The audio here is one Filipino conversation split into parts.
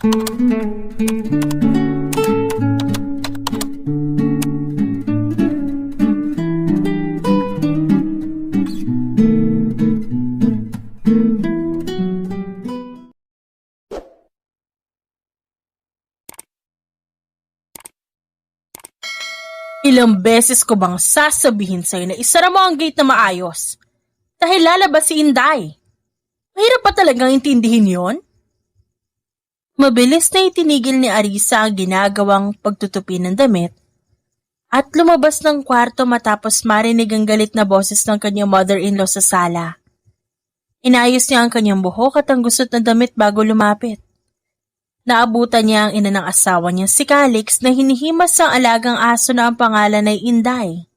Ilang beses ko bang sasabihin sa'yo na isara mo ang gate na maayos? Dahil lalabas si Inday. Mahirap pa talagang intindihin yon? Mabilis na itinigil ni Arisa ang ginagawang pagtutupi ng damit at lumabas ng kwarto matapos marinig ang galit na boses ng kanyang mother-in-law sa sala. Inayos niya ang kanyang buhok at ang gusot na damit bago lumapit. Naabutan niya ang ina ng asawa niya si Calix na hinihimas ang alagang aso na ang pangalan ay Inday.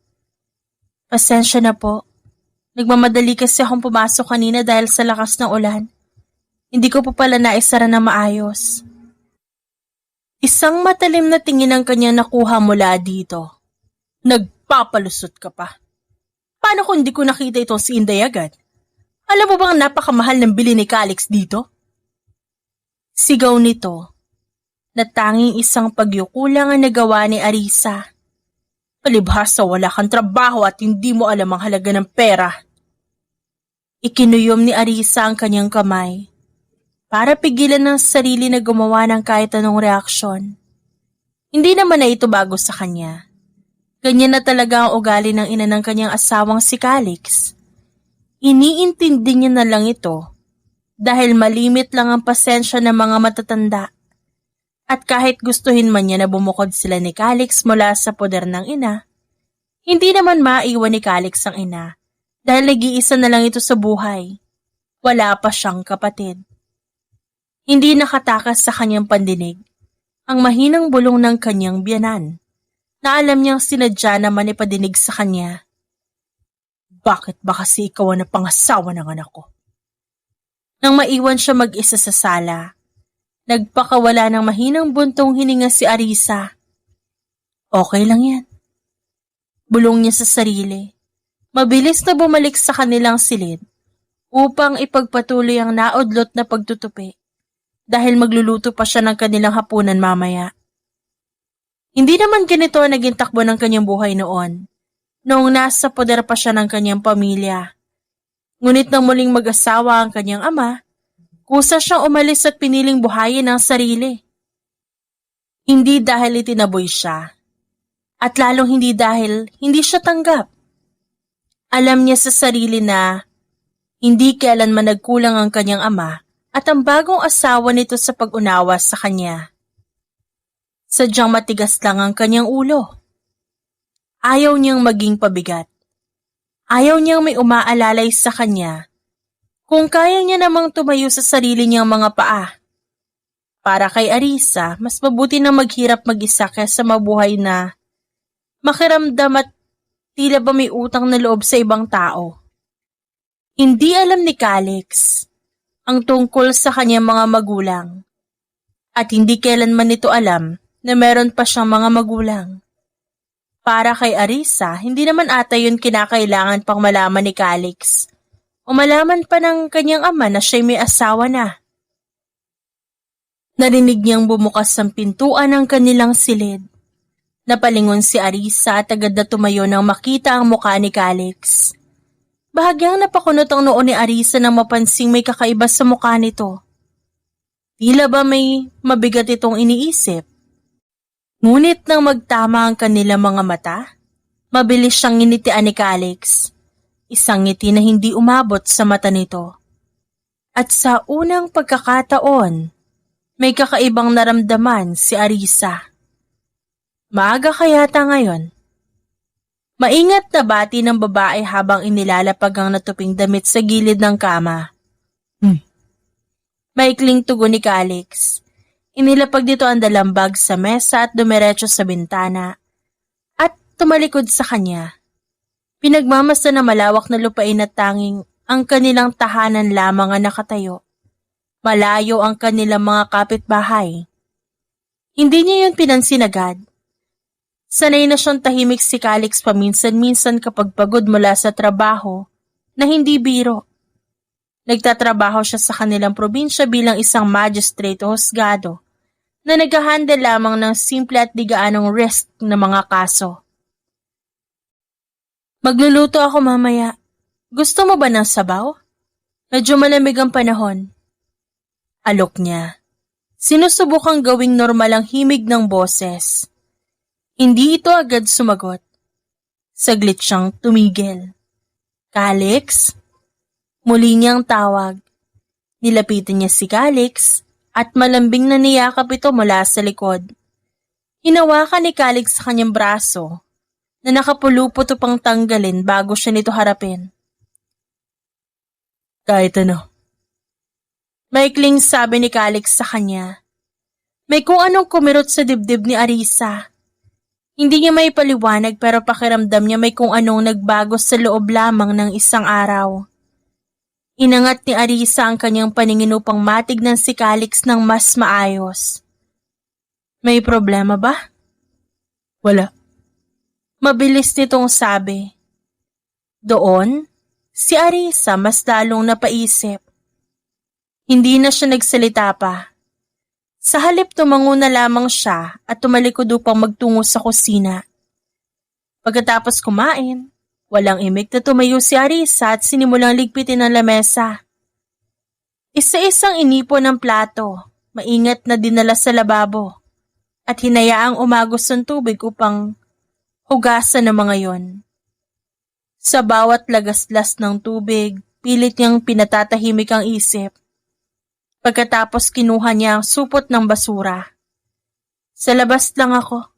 Pasensya na po. Nagmamadali kasi akong pumasok kanina dahil sa lakas ng ulan. Hindi ko po pala naisara na maayos. Isang matalim na tingin ang kanyang nakuha mula dito. Nagpapalusot ka pa. Paano kung hindi ko nakita itong si Inday agad? Alam mo bang napakamahal ng bili ni Calix dito? Sigaw nito, na tanging isang pagyukulang ang nagawa ni Arisa. Palibhasa wala kang trabaho at hindi mo alam ang halaga ng pera. Ikinuyom ni Arisa ang kanyang kamay para pigilan ng sarili na gumawa ng kahit anong reaksyon. Hindi naman na ito bago sa kanya. Ganyan na talaga ang ugali ng ina ng kanyang asawang si Calix. Iniintindi niya na lang ito dahil malimit lang ang pasensya ng mga matatanda. At kahit gustuhin man niya na bumukod sila ni Calix mula sa poder ng ina, hindi naman maiwan ni Calix ang ina dahil nag-iisa na lang ito sa buhay. Wala pa siyang kapatid. Hindi nakatakas sa kanyang pandinig ang mahinang bulong ng kanyang biyanan na alam niyang sinadya naman ipadinig sa kanya. Bakit ba kasi ikaw ang napangasawa ng anak ko? Nang maiwan siya mag-isa sa sala, nagpakawala ng mahinang buntong hininga si Arisa. Okay lang yan. Bulong niya sa sarili. Mabilis na bumalik sa kanilang silid upang ipagpatuloy ang naudlot na pagtutupi dahil magluluto pa siya ng kanilang hapunan mamaya. Hindi naman ganito ang naging takbo ng kanyang buhay noong nasa poder pa siya ng kanyang pamilya. Ngunit nang muling mag-asawa ang kanyang ama, kusa siyang umalis at piniling buhayin ang sarili. Hindi dahil itinaboy siya, at lalong hindi dahil hindi siya tanggap. Alam niya sa sarili na hindi kailanman nagkulang ang kanyang ama at ang bagong asawa nito sa pag-unawa sa kanya. Sadyang matigas lang ang kanyang ulo. Ayaw niyang maging pabigat. Ayaw niyang may umaalalay sa kanya kung kaya niya namang tumayo sa sarili niyang mga paa. Para kay Arisa, mas mabuti na maghirap mag-isa kaysa mabuhay na makiramdam at tila ba may utang na loob sa ibang tao. Hindi alam ni Calix ang tungkol sa kanyang mga magulang at hindi kailanman nito alam na meron pa siyang mga magulang. Para kay Arisa, hindi naman ata yun kinakailangan pang malaman ni Calix o malaman pa ng kanyang ama na siya'y may asawa na. Narinig niyang bumukas ang pintuan ng kanilang silid. Napalingon si Arisa at agad na tumayo nang makita ang mukha ni Calix. Bahagyang napakunot ang noo ni Arisa nang mapansing may kakaiba sa mukha nito. Tila ba may mabigat itong iniisip? Ngunit nang magtama ang kanilang mga mata, mabilis siyang nginitian ni Calix. Isang ngiti na hindi umabot sa mata nito. At sa unang pagkakataon, may kakaibang naramdaman si Arisa. Maaga kayata ngayon. Maingat na bati ng babae habang inilalapag ang natuping damit sa gilid ng kama. Maikling tugon ni Calix. Inilapag dito ang dalambag sa mesa at dumiretso sa bintana at tumalikod sa kanya. Pinagmamasa na malawak na lupain at tanging ang kanilang tahanan lamang ang nakatayo. Malayo ang kanilang mga kapitbahay. Hindi niya yun pinansin agad. Sanay na siyang tahimik si Calix paminsan-minsan kapag pagod mula sa trabaho na hindi biro. Nagtatrabaho siya sa kanilang probinsya bilang isang magistrate o husgado na nag-handle lamang ng simple at di gaanong risk na mga kaso. Magluluto ako mamaya. Gusto mo ba ng sabaw? Medyo malamig ang panahon. Alok niya. Sinusubukang gawing normal ang himig ng boses. Hindi ito agad sumagot. Saglit siyang tumigil. Calix? Muli niyang tawag. Nilapitan niya si Calix at malambing na niyakap ito mula sa likod. Hinawakan ni Calix sa kanyang braso na nakapulupot upang tanggalin bago siya nito harapin. Kahit ano. Maikling sabi ni Calix sa kanya. May kung anong kumirot sa dibdib ni Arisa. Hindi niya may paliwanag pero pakiramdam niya may kung anong nagbago sa loob lamang ng isang araw. Inangat ni Arisa ang kanyang paningin upang matignan si Calix ng mas maayos. May problema ba? Wala. Mabilis nitong sabi. Doon, si Arisa mas lalong napaisip. Hindi na siya nagsalita pa. Sa halip tumango na lamang siya at tumalikod upang magtungo sa kusina. Pagkatapos kumain, walang imik na tumayo si Arisa at sinimulang ligpitin ang lamesa. Isa-isang inipon ng plato, maingat na dinala sa lababo, at hinayaang umagos ng tubig upang hugasan ng mga yon. Sa bawat lagaslas ng tubig, pilit niyang pinatatahimik ang isip. Pagkatapos kinuha niya ang supot ng basura. Sa labas lang ako.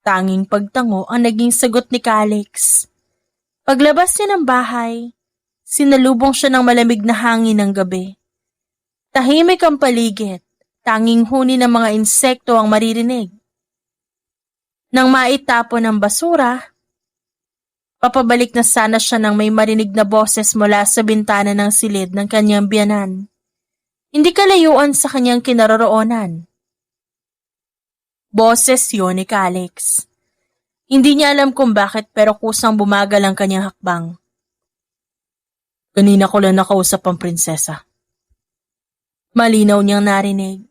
Tanging pagtango ang naging sagot ni Calix. Paglabas niya ng bahay, sinalubong siya ng malamig na hangin ng gabi. Tahimik ang paligid, tanging huni ng mga insekto ang maririnig. Nang maitapon ang basura, papabalik na sana siya nang may marinig na boses mula sa bintana ng silid ng kanyang biyanan. Hindi kalayuan sa kanyang kinaroroonan. Boses yun ni Calix. Hindi niya alam kung bakit pero kusang bumagal ang kanyang hakbang. Kanina ko lang nakausap ang prinsesa. Malinaw niyang narinig.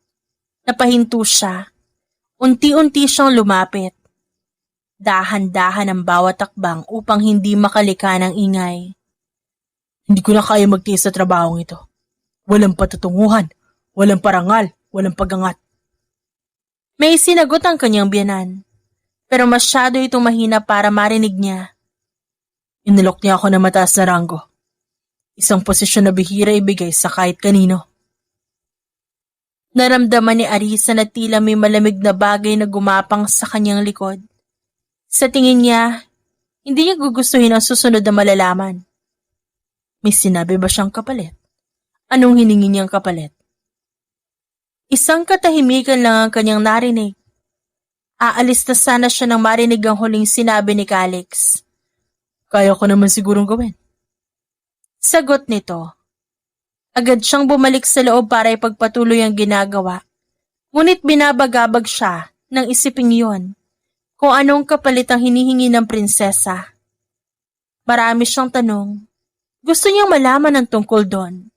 Napahinto siya. Unti-unti siyang lumapit. Dahan-dahan ang bawat takbang upang hindi makalika ng ingay. Hindi ko na kaya magtiis sa trabahong ito. Walang patutunguhan, walang parangal, walang pagangat. May sinagot ang kanyang biyanan, pero masyado itong mahina para marinig niya. Inalok niya ako ng mataas na ranggo. Isang posisyon na bihira ibigay sa kahit kanino. Naramdaman ni Arisa na tila may malamig na bagay na gumapang sa kanyang likod. Sa tingin niya, hindi niya gugustuhin ang susunod na malalaman. May sinabi ba siyang kapalit? Anong hiningi niyang kapalit? Isang katahimikan lang ang kanyang narinig. Aalis na sana siya nang marinig ang huling sinabi ni Calix. Kaya ko naman sigurong gawin. Sagot nito. Agad siyang bumalik sa loob para ipagpatuloy ang ginagawa. Ngunit binabagabag siya ng isiping yon kung anong kapalit ang hinihingi ng prinsesa. Marami siyang tanong. Gusto niyang malaman ang tungkol doon.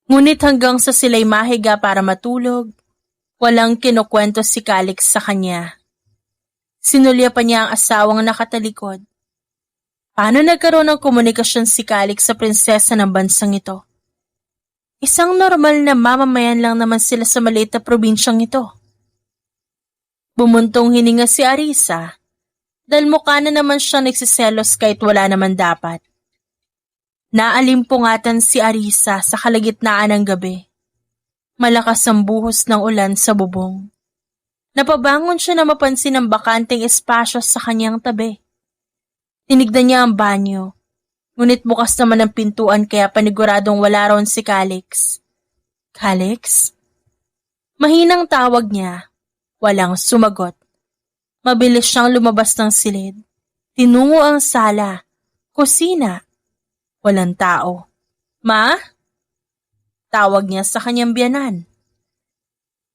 Ngunit hanggang sa sila'y mahiga para matulog, walang kinukwento si Calix sa kanya. Sinulya pa niya ang asawang nakatalikod. Paano nagkaroon ng komunikasyon si Calix sa prinsesa ng bansang ito? Isang normal na mamamayan lang naman sila sa maliit na probinsyang ito. Bumuntong hininga si Arisa dahil mukha na naman siyang nagsiselos kahit wala naman dapat. Naalimpungatan si Arisa sa kalagitnaan ng gabi. Malakas ang buhos ng ulan sa bubong. Napabangon siya na mapansin ang bakanteng espasyo sa kanyang tabi. Tinignan niya ang banyo, ngunit bukas naman ang pintuan kaya paniguradong wala ron si Calix. Calix? Mahinang tawag niya. Walang sumagot. Mabilis siyang lumabas ng silid. Tinungo ang sala, kusina. Walang tao. Ma? Tawag niya sa kanyang biyanan.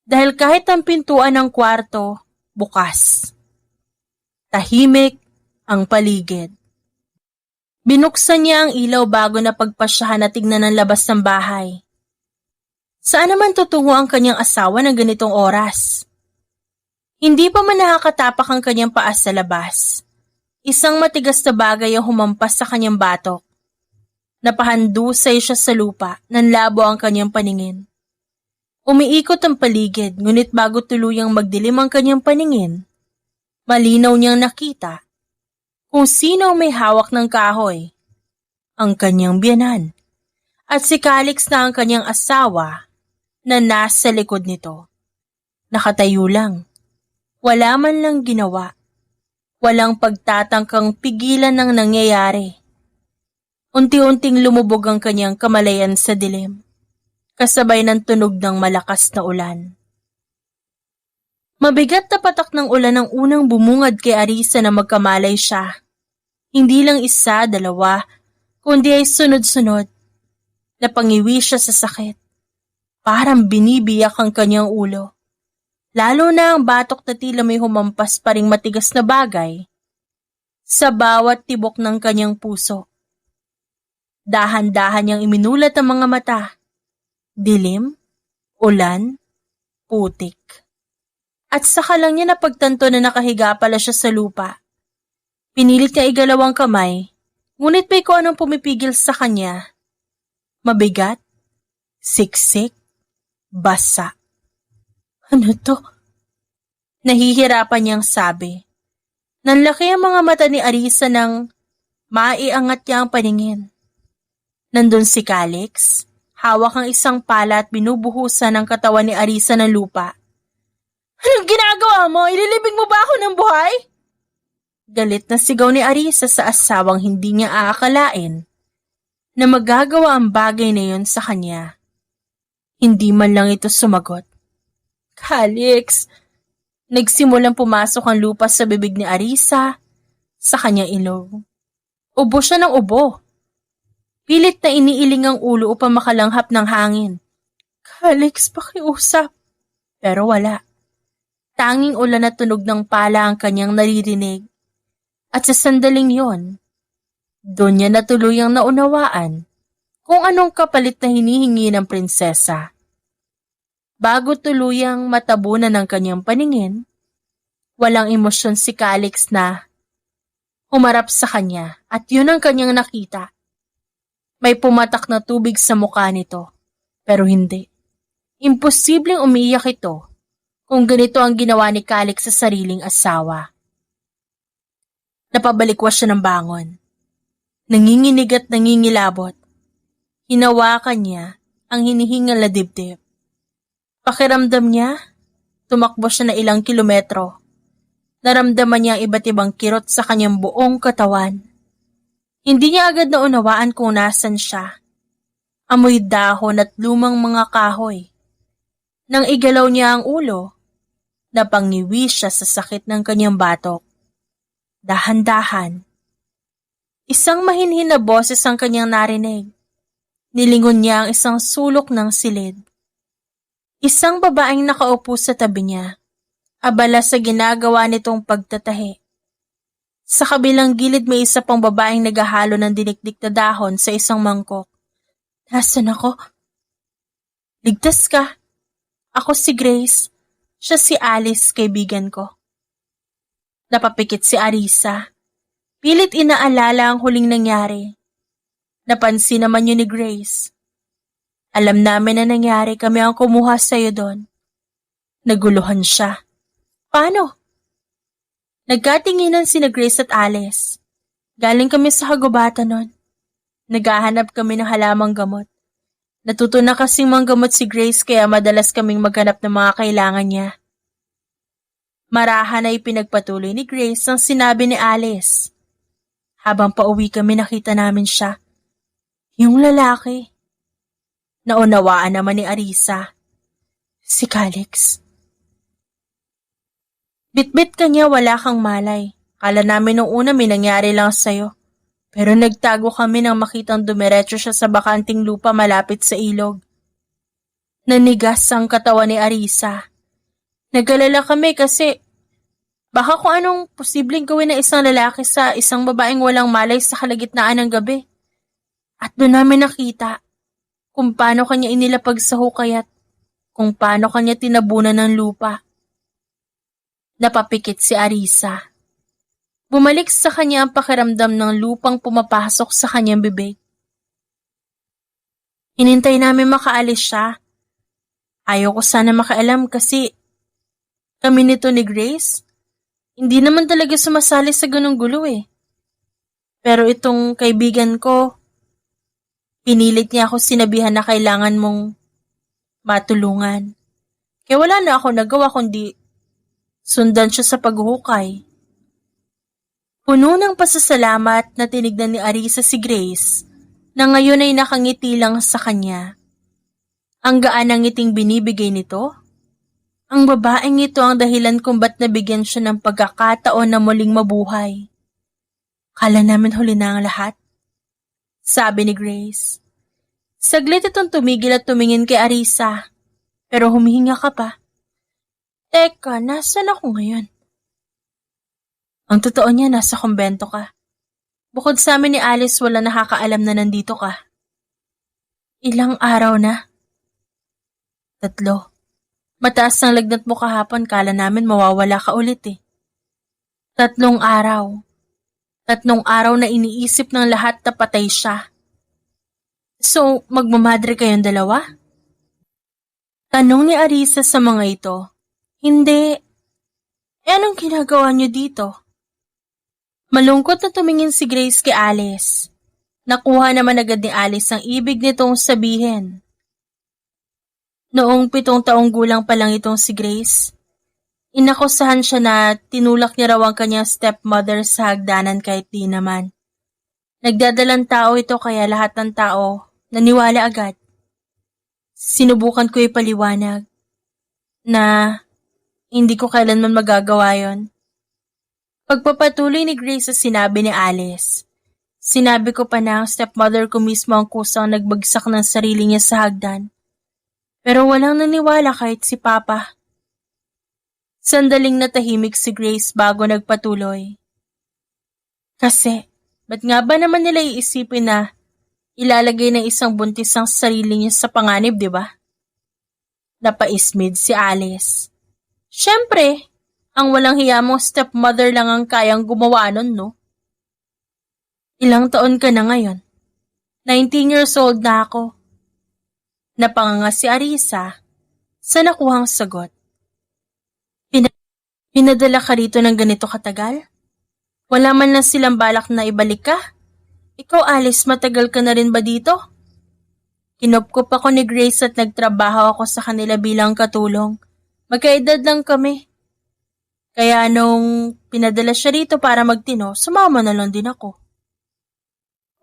Dahil kahit ang pintuan ng kwarto, bukas. Tahimik ang paligid. Binuksan niya ang ilaw bago na pagpasyahan na tignan ang labas ng bahay. Saan naman tutungo ang kanyang asawa ng ganitong oras? Hindi pa man nakakatapak ang kanyang paa sa labas. Isang matigas na bagay ang humampas sa kanyang batok. Napahandusay siya sa lupa, nanlabo ang kanyang paningin. Umiikot ang paligid, ngunit bago tuluyang magdilim ang kanyang paningin, malinaw niyang nakita kung sino ang may hawak ng kahoy. Ang kanyang biyanan. At si Calix na ang kanyang asawa na nasa likod nito. Nakatayo lang. Wala man lang ginawa. Walang pagtatangkang pigilan ng nangyayari. Unti-unting lumubog ang kanyang kamalayan sa dilim, kasabay ng tunog ng malakas na ulan. Mabigat na patak ng ulan ang unang bumungad kay Arisa na magkamalay siya. Hindi lang isa, dalawa, kundi ay sunod-sunod. Napangiwi siya sa sakit. Parang binibiyak ang kanyang ulo. Lalo na ang batok na tila may humampas pa ring matigas na bagay sa bawat tibok ng kanyang puso. Dahan-dahan niyang iminulat ang mga mata. Dilim, ulan, putik. At saka lang niya napagtanto na nakahiga pala siya sa lupa. Pinilit niya igalaw ang kamay, ngunit may kung anong pumipigil sa kanya. Mabigat, siksik, basa. Ano to? Nahihirapan niyang sabi. Nanlaki ang mga mata ni Arisa nang maiangat niya ang paningin. Nandun si Calix, hawak ang isang pala at binubuhusan ang katawan ni Arisa ng lupa. Anong ginagawa mo? Ililibing mo ba ako ng buhay? Galit na sigaw ni Arisa sa asawang hindi niya aakalain na magagawa ang bagay na yun sa kanya. Hindi man lang ito sumagot. Calix! Nagsimulang pumasok ang lupa sa bibig ni Arisa sa kanyang ilong. Ubo siya ng ubo. Pilit na iniiling ang ulo upang makalanghap ng hangin. Calix, pakiusap. Pero wala. Tanging ulan at tunog ng pala ang kanyang naririnig. At sa sandaling yon, doon niya na tuluyang naunawaan kung anong kapalit na hinihingi ng prinsesa. Bago tuluyang matabunan ng kanyang paningin, walang emosyon si Calix na humarap sa kanya at yun ang kanyang nakita. May pumatak na tubig sa mukha nito, pero hindi. Imposibleng umiiyak ito kung ganito ang ginawa ni Calix sa sariling asawa. Napabalikwas siya ng bangon. Nanginginig at nangingilabot. Hinawakan niya ang hinihingal na dibdib. Pakiramdam niya, tumakbo siya na ilang kilometro. Naramdaman niya ang iba't ibang kirot sa kanyang buong katawan. Hindi niya agad naunawaan kung nasan siya. Amoy dahon at lumang mga kahoy. Nang igalaw niya ang ulo, napangiwi siya sa sakit ng kanyang batok. Dahan-dahan. Isang mahinhin na boses ang kanyang narinig. Nilingon niya ang isang sulok ng silid. Isang babaeng nakaupo sa tabi niya, abala sa ginagawa nitong pagtatahi. Sa kabilang gilid may isa pang babaeng naghahalo ng dinikdik na dahon sa isang mangkok. Nasaan ako? Ligtas ka. Ako si Grace. Siya si Alice, kaibigan ko. Napapikit si Arisa. Pilit inaalala ang huling nangyari. Napansin naman yun ni Grace. Alam namin na nangyari, kami ang kumuha sa'yo doon. Naguluhan siya. Paano? Nagkatinginan sina Grace at Alice. Galing kami sa kagubatan nun. Naghahanap kami ng halamang gamot. Natuto na kasing manggamot si Grace kaya madalas kaming maghanap ng mga kailangan niya. Marahan ay pinagpatuloy ni Grace ang sinabi ni Alice. Habang pauwi kami nakita namin siya. Yung lalaki. Naunawaan naman ni Arisa. Si Calix. Bitbit ka niya, wala kang malay. Kala namin nung una may nangyari lang sa'yo. Pero nagtago kami nang makitang dumiretso siya sa bakanting lupa malapit sa ilog. Nanigas ang katawan ni Arisa. Nag-alala kami kasi baka kung anong posibleng gawin ng isang lalaki sa isang babaeng walang malay sa kalagitnaan ng gabi. At doon namin nakita kung paano kanya inilapag sa hukay at kung paano kanya tinabunan ng lupa. Napapikit si Arisa. Bumalik sa kanya ang pakiramdam ng lupang pumapasok sa kanyang bibig. Hinintay namin makaalis siya. Ayaw ko sana makaalam kasi kami nito ni Grace, hindi naman talaga sumasali sa ganung gulo eh. Pero itong kaibigan ko, pinilit niya ako sinabihan na kailangan mong matulungan. Kaya wala na ako nagawa kundi sundan siya sa paghuhukay. Puno ng pasasalamat na tinignan ni Arisa si Grace na ngayon ay nakangiti lang sa kanya. Ang gaan ng ngiting binibigay nito. Ang babaeng ito ang dahilan kung ba't nabigyan siya ng pagkakataon na muling mabuhay. Kala namin huli na ang lahat, sabi ni Grace. Saglit itong tumigil at tumingin kay Arisa, pero humihinga ka pa. Teka, nasan ako ngayon? Ang totoo niya, nasa kumbento ka. Bukod sa amin ni Alice, wala nakakaalam na nandito ka. Ilang araw na? 3. Mataas ang lagnat mo kahapon, kala namin mawawala ka ulit eh. 3 araw. 3 araw na iniisip ng lahat na patay siya. So, magmamadre kayong dalawa? Tanong ni Arisa sa mga ito. Hindi. Anong ginagawa niyo dito? Malungkot na tumingin si Grace kay Alice. Nakuha naman agad ni Alice ang ibig nitong sabihin. Noong 7 taong gulang pa lang itong si Grace, inakusahan siya na tinulak niya raw ang kanyang stepmother sa hagdanan kahit di naman. Nagdadalang tao ito kaya lahat ng tao naniwala agad. Sinubukan ko ipaliwanag na hindi ko kailanman magagawa yon. Pagpapatuloy ni Grace sa sinabi ni Alice, sinabi ko pa na ang stepmother ko mismo ang kusang nagbagsak ng sarili niya sa hagdan. Pero walang naniwala kahit si Papa. Sandaling natahimik si Grace bago nagpatuloy. Kasi, ba't nga ba naman nila iisipin na ilalagay ng isang buntis ang sarili niya sa panganib, di ba? Napaismid si Alice. Siyempre, ang walang hiya mong stepmother lang ang kayang gumawa nun, no? Ilang taon ka na ngayon? 19 years old na ako. Napanganga si Arisa sa nakuhang sagot. Pinadala ka rito ng ganito katagal? Wala man lang silang balak na ibalik ka? Ikaw Alice, matagal ka na rin ba dito? Kinupkup ako ni Grace at nagtrabaho ako sa kanila bilang katulong. Magkaedad lang kami. Kaya nung pinadala siya rito para magtino, sumama na lang din ako.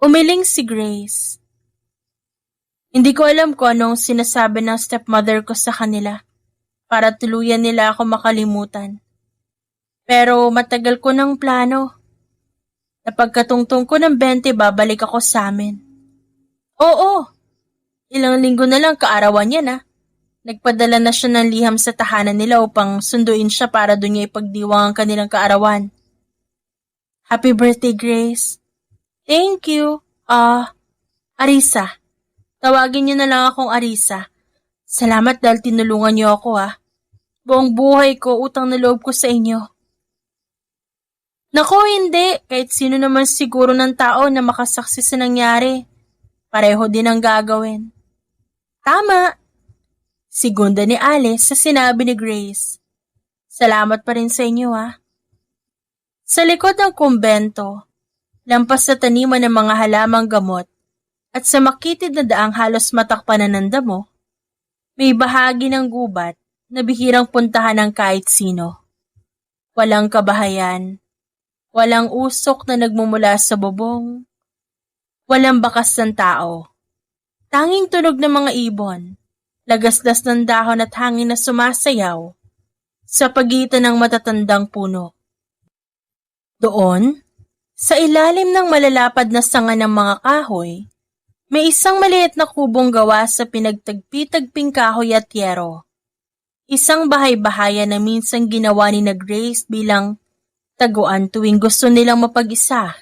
Umiling si Grace. Hindi ko alam kung anong sinasabi ng stepmother ko sa kanila para tuluyan nila ako makalimutan. Pero matagal ko ng plano. Napagkatungtong ko ng 20, babalik ako sa amin. Oo, ilang linggo na lang kaarawan niya na. Nagpadala na siya ng liham sa tahanan nila upang sunduin siya para doon niya ipagdiwang ang kanilang kaarawan. Happy birthday, Grace. Thank you. Arisa. Tawagin niyo na lang akong Arisa. Salamat dahil tinulungan niyo ako Buong buhay ko, utang na loob ko sa inyo. Naku, hindi. Kahit sino naman siguro ng tao na makasaksi sa nangyari. Pareho din ang gagawin. Tama. Sigunda ni Alice sa sinabi ni Grace. Salamat pa rin sa inyo Sa likod ng kumbento, lampas sa taniman ng mga halamang gamot, at sa makitid na daang halos matakpan na ng damo, may bahagi ng gubat na bihirang puntahan ng kahit sino. Walang kabahayan, walang usok na nagmumula sa bubong, walang bakas ng tao. Tanging tunog ng mga ibon, lagaslas ng dahon at hangin na sumasayaw sa pagitan ng matatandang puno. Doon, sa ilalim ng malalapad na sanga ng mga kahoy, may isang maliit na kubong gawa sa pinagtagpi-tagping kahoy at yero. Isang bahay-bahayan na minsan ginawa ni na Grace bilang taguan tuwing gusto nilang mapag-isa.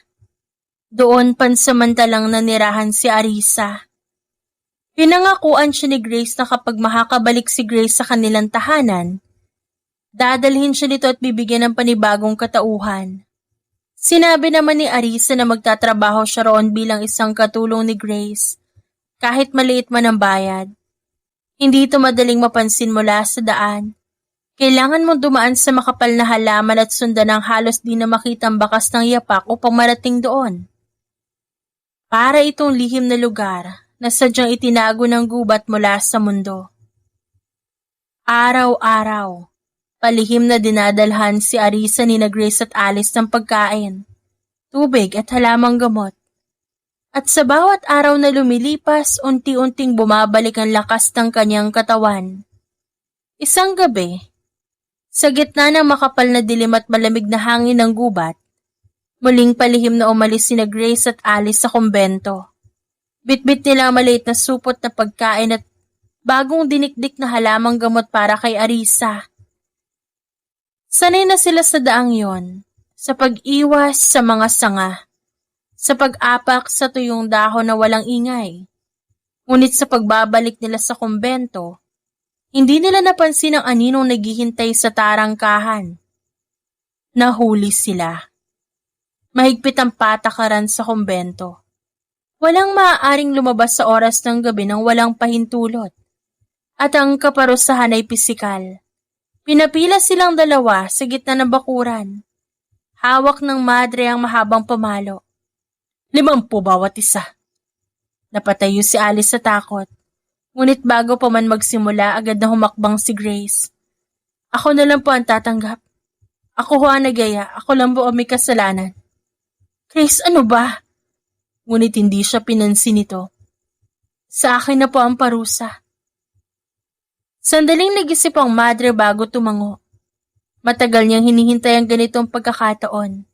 Doon pansamantalang nanirahan si Arisa. Pinangakuan siya ni Grace na kapag makakabalik si Grace sa kanilang tahanan, dadalhin siya nito at bibigyan ng panibagong katauhan. Sinabi naman ni Arisa na magtatrabaho siya roon bilang isang katulong ni Grace, kahit maliit man ang bayad. Hindi ito madaling mapansin mula sa daan. Kailangan mong dumaan sa makapal na halaman at sundan ng halos di na makitang bakas ng yapak upang marating doon. Para itong lihim na lugar na sadyang itinago ng gubat mula sa mundo. Araw-araw, palihim na dinadalhan si Arisa ni Grace at Alice ng pagkain, tubig at halamang gamot. At sa bawat araw na lumilipas, unti-unting bumabalik ang lakas ng kanyang katawan. Isang gabi, sa gitna ng makapal na dilim at malamig na hangin ng gubat, muling palihim na umalis sina Grace at Alice sa kumbento. Bitbit nila ang maliit na supot na pagkain at bagong dinikdik na halamang gamot para kay Arisa. Sanay na sila sa daang yon, sa pag-iwas sa mga sanga, sa pag-apak sa tuyong dahon na walang ingay. Ngunit sa pagbabalik nila sa kumbento, hindi nila napansin ang aninong naghihintay sa tarangkahan. Nahuli sila. Mahigpit ang patakaran sa kumbento. Walang maaaring lumabas sa oras ng gabi nang walang pahintulot. At ang kaparusahan ay pisikal. Pinapila silang dalawa sa gitna ng bakuran. Hawak ng madre ang mahabang pamalo. 50 bawat isa. Napatayo si Alice sa takot. Ngunit bago pa man magsimula, agad na humakbang si Grace. Ako na lang po ang tatanggap. Ako ho ang nagaya. Ako lang po ang may kasalanan. Grace, ano ba? Ngunit hindi siya pinansin nito. Sa akin na po ang parusa. Sandaling nag-isip ang madre bago tumango. Matagal niyang hinihintay ang ganitong pagkakataon.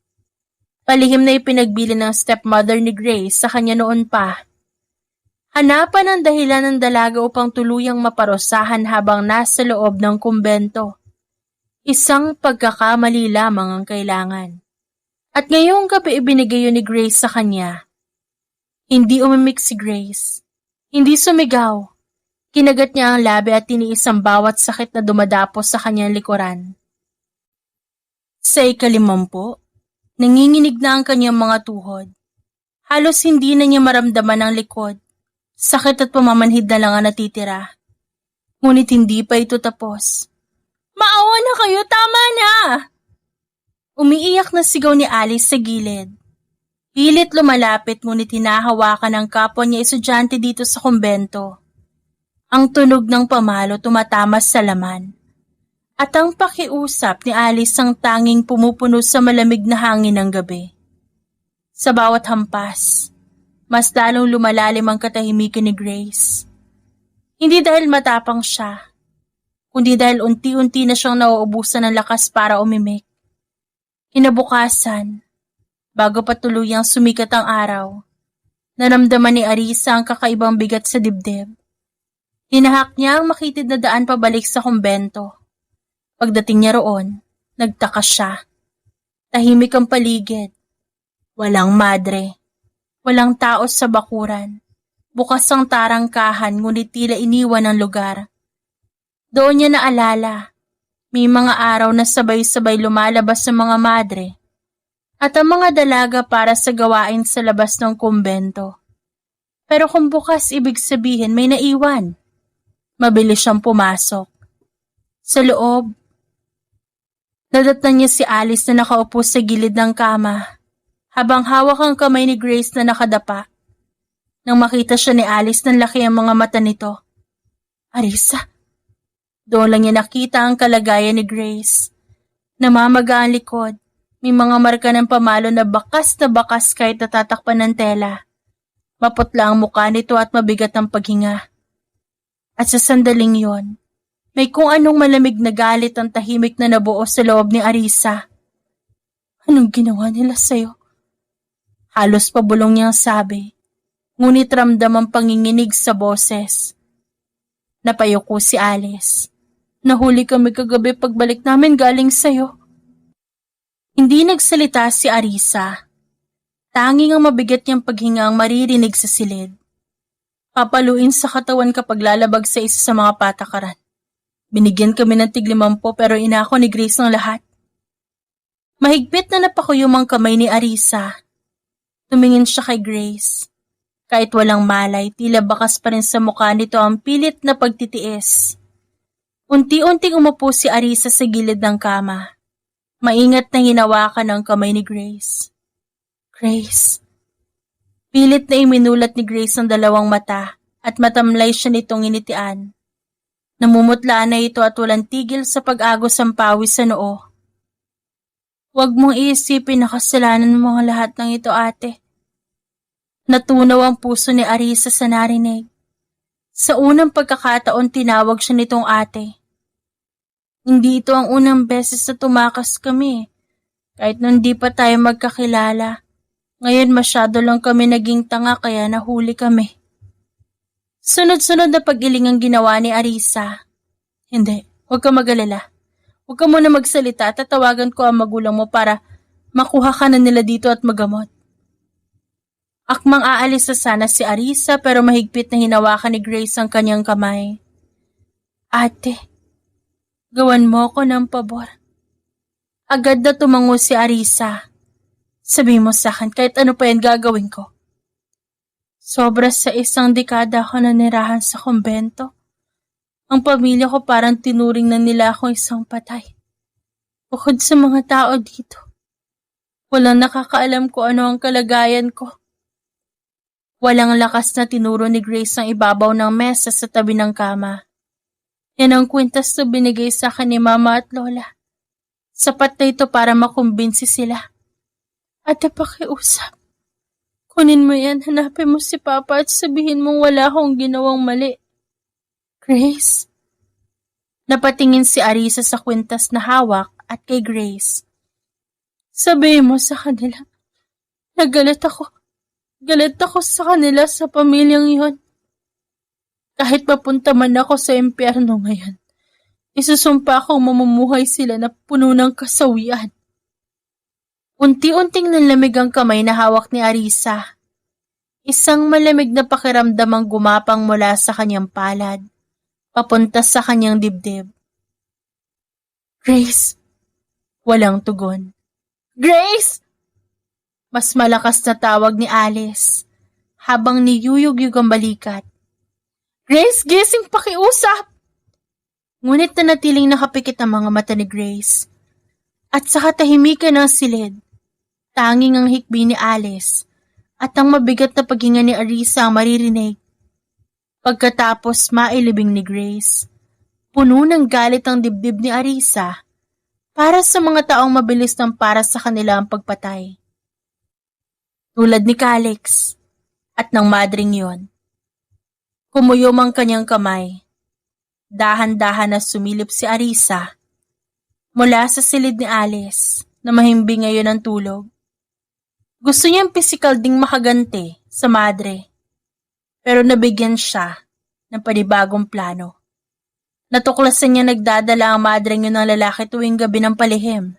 Palihim na ipinagbili ng stepmother ni Grace sa kanya noon pa. Hanapan ang dahilan ng dalaga upang tuluyang maparusahan habang nasa loob ng kumbento. Isang pagkakamali lamang ang kailangan. At ngayong gabi ibinigay yun ni Grace sa kanya. Hindi umimik si Grace. Hindi sumigaw. Kinagat niya ang labi at tiniis ang bawat sakit na dumadapos sa kanyang likuran. Sa ika-50, nanginginig na ang kanyang mga tuhod. Halos hindi na niya maramdaman ang likod. Sakit at pamamanhid na lang ang natitira. Ngunit hindi pa ito tapos. Maawa na kayo, tama na! Umiiyak na sigaw ni Alice sa gilid. Pilit lumalapit ngunit hinahawakan ng kapwa niya estudyante dito sa kumbento. Ang tunog ng pamalo tumatamas sa laman. At ang pakiusap ni Alice ang tanging pumupuno sa malamig na hangin ng gabi. Sa bawat hampas, mas lalong lumalalim ang katahimikan ni Grace. Hindi dahil matapang siya, kundi dahil unti-unti na siyang nauubusan ng lakas para umimik. Kinabukasan, bago pa tuluyang sumikat ang araw, naramdaman ni Arisa ang kakaibang bigat sa dibdib. Hinahak niya ang makitid na daan pabalik sa kumbento. Pagdating niya roon, nagtaka siya. Tahimik ang paligid. Walang madre. Walang tao sa bakuran. Bukas ang tarangkahan ngunit tila iniwan ang lugar. Doon niya naalala. May mga araw na sabay-sabay lumalabas sa mga madre at ang mga dalaga para sa gawain sa labas ng kumbento. Pero kung bukas ibig sabihin may naiwan. Mabilis siyang pumasok. Sa loob, nadatnan niya si Alice na nakaupo sa gilid ng kama habang hawak ang kamay ni Grace na nakadapa. Nang makita siya ni Alice, nanlaki ang mga mata nito. Arisa? Doon lang niya nakita ang kalagayan ni Grace. Namamaga ang likod. May mga marka ng pamalo na bakas kahit natatakpan ng tela. Maputla ang mukha nito at mabigat ang paghinga. At sa sandaling yon, may kung anong malamig na galit ang tahimik na nabuo sa loob ni Arisa. Anong ginawa nila sa'yo? Halos pabulong niyang sabi, ngunit ramdam ang panginginig sa boses. Napayuko si Alice. Nahuli kami kagabi pagbalik namin galing sa'yo. Hindi nagsalita si Arisa. Tanging ang mabigat niyang paghinga ang maririnig sa silid. Papaluin sa katawan kapag lalabag sa isa sa mga patakaran. Binigyan kami ng tig-5 pero inako ni Grace ng lahat. Mahigpit na napakuyom ang kamay ni Arisa. Tumingin siya kay Grace. Kahit walang malay, tila bakas pa rin sa mukha nito ang pilit na pagtitiis. Unti-unting umupo si Arisa sa gilid ng kama. Maingat na hinawakan ang kamay ni Grace. Grace. Pilit na iminulat ni Grace ang 2 mata at matamlay siya nitong initian. Namumutla na ito at walang tigil sa pag-agos ang pawis sa noo. Huwag mong iisipin na kasalanan mo ang lahat ng ito, ate. Natunaw ang puso ni Arisa sa narinig. Sa unang pagkakataon tinawag siya nitong ate. Hindi ito ang unang beses na tumakas kami. Kahit nung di pa tayo magkakilala. Ngayon masyado lang kami naging tanga kaya nahuli kami. Sunod-sunod na pag-iling ang ginawa ni Arisa. Hindi, huwag ka mag-alala. Huwag ka muna magsalita, tatawagan ko ang magulang mo para makuha ka na nila dito at magamot. Akmang aalis na sana si Arisa pero mahigpit na hinawakan ni Grace ang kanyang kamay. Ate, gawan mo ko ng pabor. Agad na tumango si Arisa. Sabi mo sa akin kahit ano pa yan gagawin ko. Sobra sa 1 dekada ako nanirahan sa kumbento. Ang pamilya ko parang tinuring na nila akong isang patay. Bukod sa mga tao dito, walang nakakaalam kung ano ang kalagayan ko. Walang lakas na tinuro ni Grace ang ibabaw ng mesa sa tabi ng kama. Yan ang kwintas na binigay sa akin ni Mama at Lola. Sapat na ito para makumbinsi sila. Ate, pakiusap. Kunin mo yan, hanapin mo si Papa at sabihin mong wala akong ginawang mali. Grace? Napatingin si Arisa sa kwintas na hawak at kay Grace. Sabihin mo sa kanila, nagalit ako. Galit ako sa kanila sa pamilyang yon. Kahit papunta man ako sa impyerno ngayon, isusumpa akong mamumuhay sila na puno ng kasawian. Unti-unting nanlamig ang kamay na hawak ni Arisa. Isang malamig na pakiramdam ang gumapang mula sa kanyang palad, papunta sa kanyang dibdib. Grace! Walang tugon. Grace! Mas malakas na tawag ni Alice, habang niyuyug-yug ang balikat. Grace, gising, pakiusap! Ngunit nanatiling nakapikit ang mga mata ni Grace. At sa katahimikan ng silid, tanging ang hikbi ni Alice at ang mabigat na paghinga ni Arisa ang maririnig. Pagkatapos mailibing ni Grace, puno ng galit ang dibdib ni Arisa para sa mga taong mabilis ng para sa kanila ang pagpatay. Tulad ni Calix at ng madring yon. Kumuyom ang kanyang kamay. Dahan-dahan na sumilip si Arisa mula sa silid ni Alice na mahimbing ngayon ang tulog. Gusto niyang pisikal ding makaganti sa madre, pero nabigyan siya ng panibagong plano. Natuklasan niya nagdadala ang madre niya ng lalaki tuwing gabi ng palihim.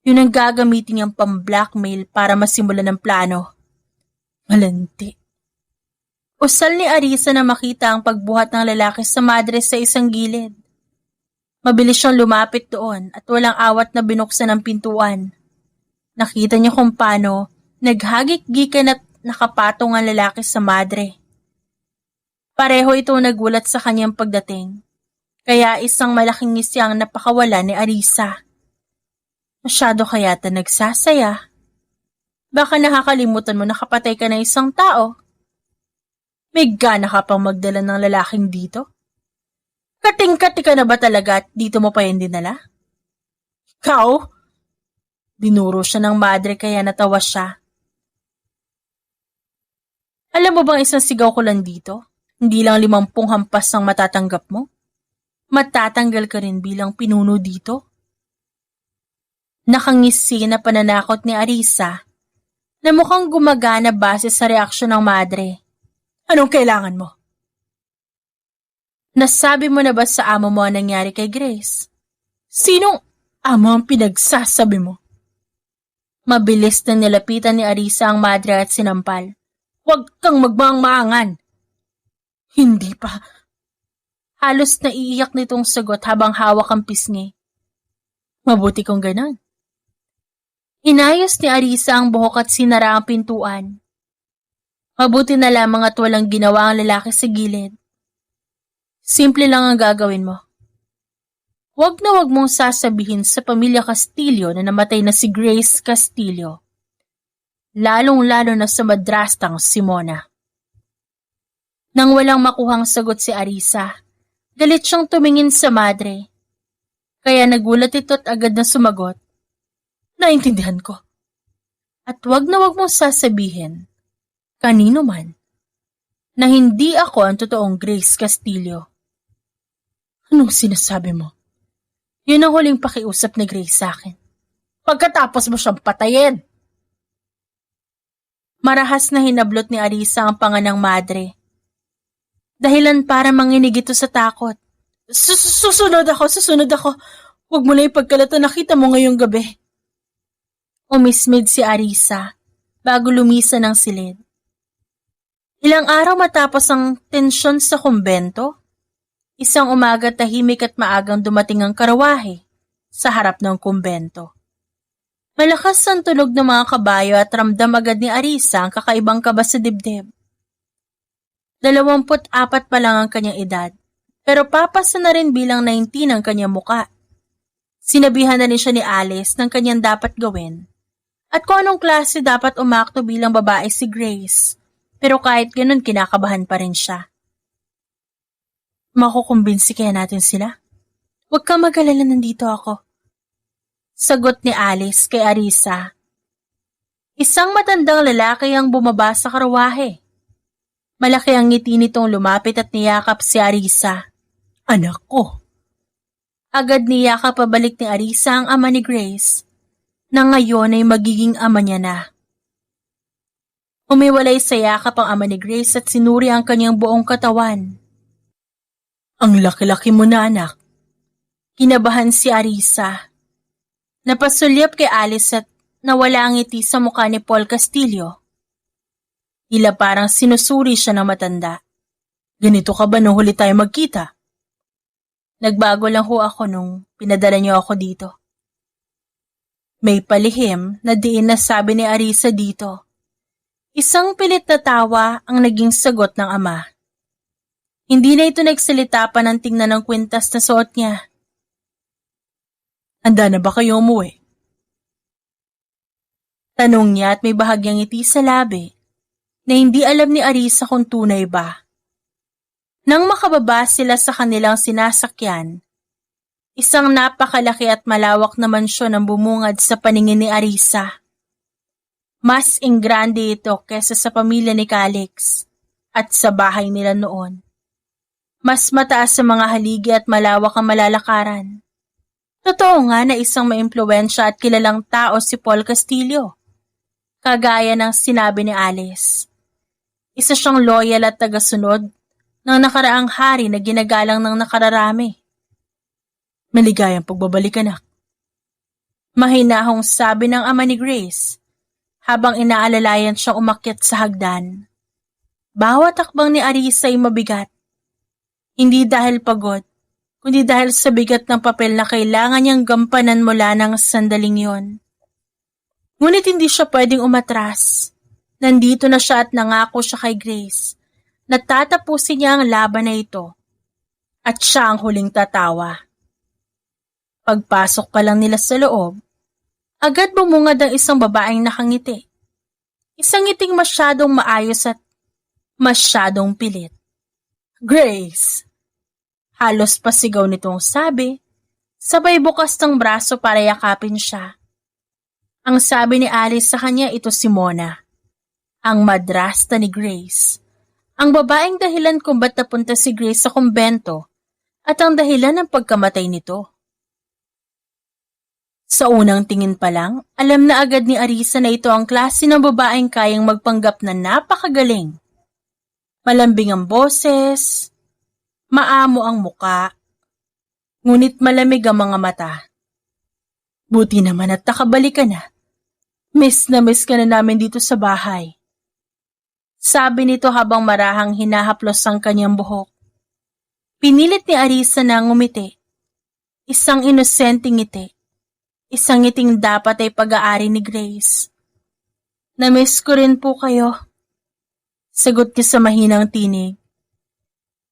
Yun ang gagamitin niyang pang-blackmail para masimulan ng plano. Malandi. Usal ni Arisa na makita ang pagbuhat ng lalaki sa madre sa isang gilid. Mabilis siyang lumapit doon at walang awat na binuksan ang pintuan. Nakita niya kung paano naghagik-gikan at nakapatong ang lalaki sa madre. Pareho ito nagulat sa kanyang pagdating, kaya isang malaking ngisi ang napakawala ni Arisa. Masyado kayata nagsasaya. Baka nakakalimutan mo na kapatay ka ng isang tao. May gana ka pang magdala ng lalaking dito? Kating-kati ka na ba talaga at dito mo pa yan dinala? Ikaw? Dinuro siya ng madre kaya natawa siya. Alam mo bang isang sigaw ko lang dito? Hindi lang 50 hampas ang matatanggap mo? Matatanggal ka rin bilang pinuno dito? Nakangisi na pananakot ni Arisa na mukhang gumagana base sa reaksyon ng madre. Anong kailangan mo? Nasabi mo na ba sa amo mo ang nangyari kay Grace? Sinong amo ang pinagsasabi mo? Mabilis na nilapitan ni Arisa ang madre at sinampal. Huwag kang magmaang-maangan. Hindi pa. Halos naiiyak nitong sagot habang hawak ang pisngi. Mabuti kung ganon. Inayos ni Arisa ang buhok at sinara ang pintuan. Mabuti na lamang at walang ginawa ang lalaki sa gilid. Simple lang ang gagawin mo. Huwag na huwag mong sasabihin sa pamilya Castillo na namatay na si Grace Castillo. Lalong-lalo na sa madrastang si Mona. Nang walang makuhang sagot si Arisa, galit siyang tumingin sa madre. Kaya nagulat ito at agad na sumagot. Naintindihan ko. At huwag na huwag mong sasabihin, kanino man, na hindi ako ang totoong Grace Castillo. Anong sinasabi mo? Yun ang huling pakiusap ni Grace sa akin. Pagkatapos mo siyang patayin. Marahas na hinablot ni Arisa ang panganang madre. Dahilan para manginig ito sa takot. Susunod ako. Huwag mo na ipagkalata, nakita mo ngayong gabi. Umismid si Arisa bago lumisan ng silid. Ilang araw matapos ang tensyon sa kumbento, isang umaga tahimik at maagang dumating ang karawahe sa harap ng kumbento. Malakas ang tunog ng mga kabayo at ramdam agad ni Arisa ang kakaibang kaba sa dibdib. 24 pa lang ang kanyang edad, pero papasa na rin bilang 19 ang kanyang muka. Sinabihan na rin siya ni Alice ng kanyang dapat gawin at kung anong klase dapat umakto bilang babae si Grace, pero kahit ganun kinakabahan pa rin siya. Makukumbinsi kaya natin sila? Huwag kang mag-alala, nandito ako. Sagot ni Alice kay Arisa. Isang matandang lalaki ang bumaba sa karawahe. Malaki ang ngiti nitong lumapit at niyakap si Arisa. Anak ko. Agad niyakap pabalik ni Arisa ang ama ni Grace, na ngayon ay magiging ama niya na. Umiwalay sa yakap ang ama ni Grace at sinuri ang kanyang buong katawan. Ang laki-laki mo na, anak. Kinabahan si Arisa. Napasulyap kay Alice at nawala ang ngiti sa mukha ni Paul Castillo. Tila parang sinusuri siya ng matanda. Ganito ka ba nung huli tayo magkita? Nagbago lang ho ako nung pinadala niyo ako dito. May palihim na diin na sabi ni Arisa dito. Isang pilit na tawa ang naging sagot ng ama. Hindi na ito nagsalita pa ng tingnan ng kwintas na suot niya. Handa na ba kayo umuwi? Tanong niya at may bahagyang ngiti sa labi na hindi alam ni Arisa kung tunay ba. Nang makababa sila sa kanilang sinasakyan, isang napakalaki at malawak na mansyon ang bumungad sa paningin ni Arisa. Mas ingrande ito kesa sa pamilya ni Calix at sa bahay nila noon. Mas mataas sa mga haligi at malawak ang malalakaran. Totoo nga na isang maimpluwensya at kilalang tao si Paul Castillo. Kagaya ng sinabi ni Alice. Isa siyang loyal at tagasunod ng nakaraang hari na ginagalang ng nakararami. Maligayang pagbabalik, anak. Mahinahong sabi ng ama ni Grace habang inaalalayan siyang umakyat sa hagdan. Bawat takbang ni Arisa ay mabigat. Hindi dahil pagod, kundi dahil sa bigat ng papel na kailangan niyang gampanan mula ng sandaling yon. Ngunit hindi siya pwedeng umatras. Nandito na siya at nangako siya kay Grace na tatapusin niya ang laban na ito at siya ang huling tatawa. Pagpasok pa lang nila sa loob, agad bumungad ang isang babaeng nakangiti. Isang ngiting masyadong maayos at masyadong pilit. Grace! Halos pasigaw nitong sabi, sabay bukas ng braso para yakapin siya. Ang sabi ni Alice sa kanya, ito si Mona, ang madrasta ni Grace, ang babaeng dahilan kung ba't napunta si Grace sa kumbento at ang dahilan ng pagkamatay nito. Sa unang tingin pa lang, alam na agad ni Arisa na ito ang klase ng babaeng kayang magpanggap na napakagaling. Malambing ang boses, maamo ang muka, ngunit malamig ang mga mata. Buti naman at nakabalik ka na. Miss na miss ka na namin dito sa bahay. Sabi nito habang marahang hinahaplos ang kanyang buhok. Pinilit ni Arisa na ngumiti. Isang inosenteng ngiti. Isang ngiting dapat ay pag-aari ni Grace. Namiss ko rin po kayo. Sagot niya sa mahinang tinig.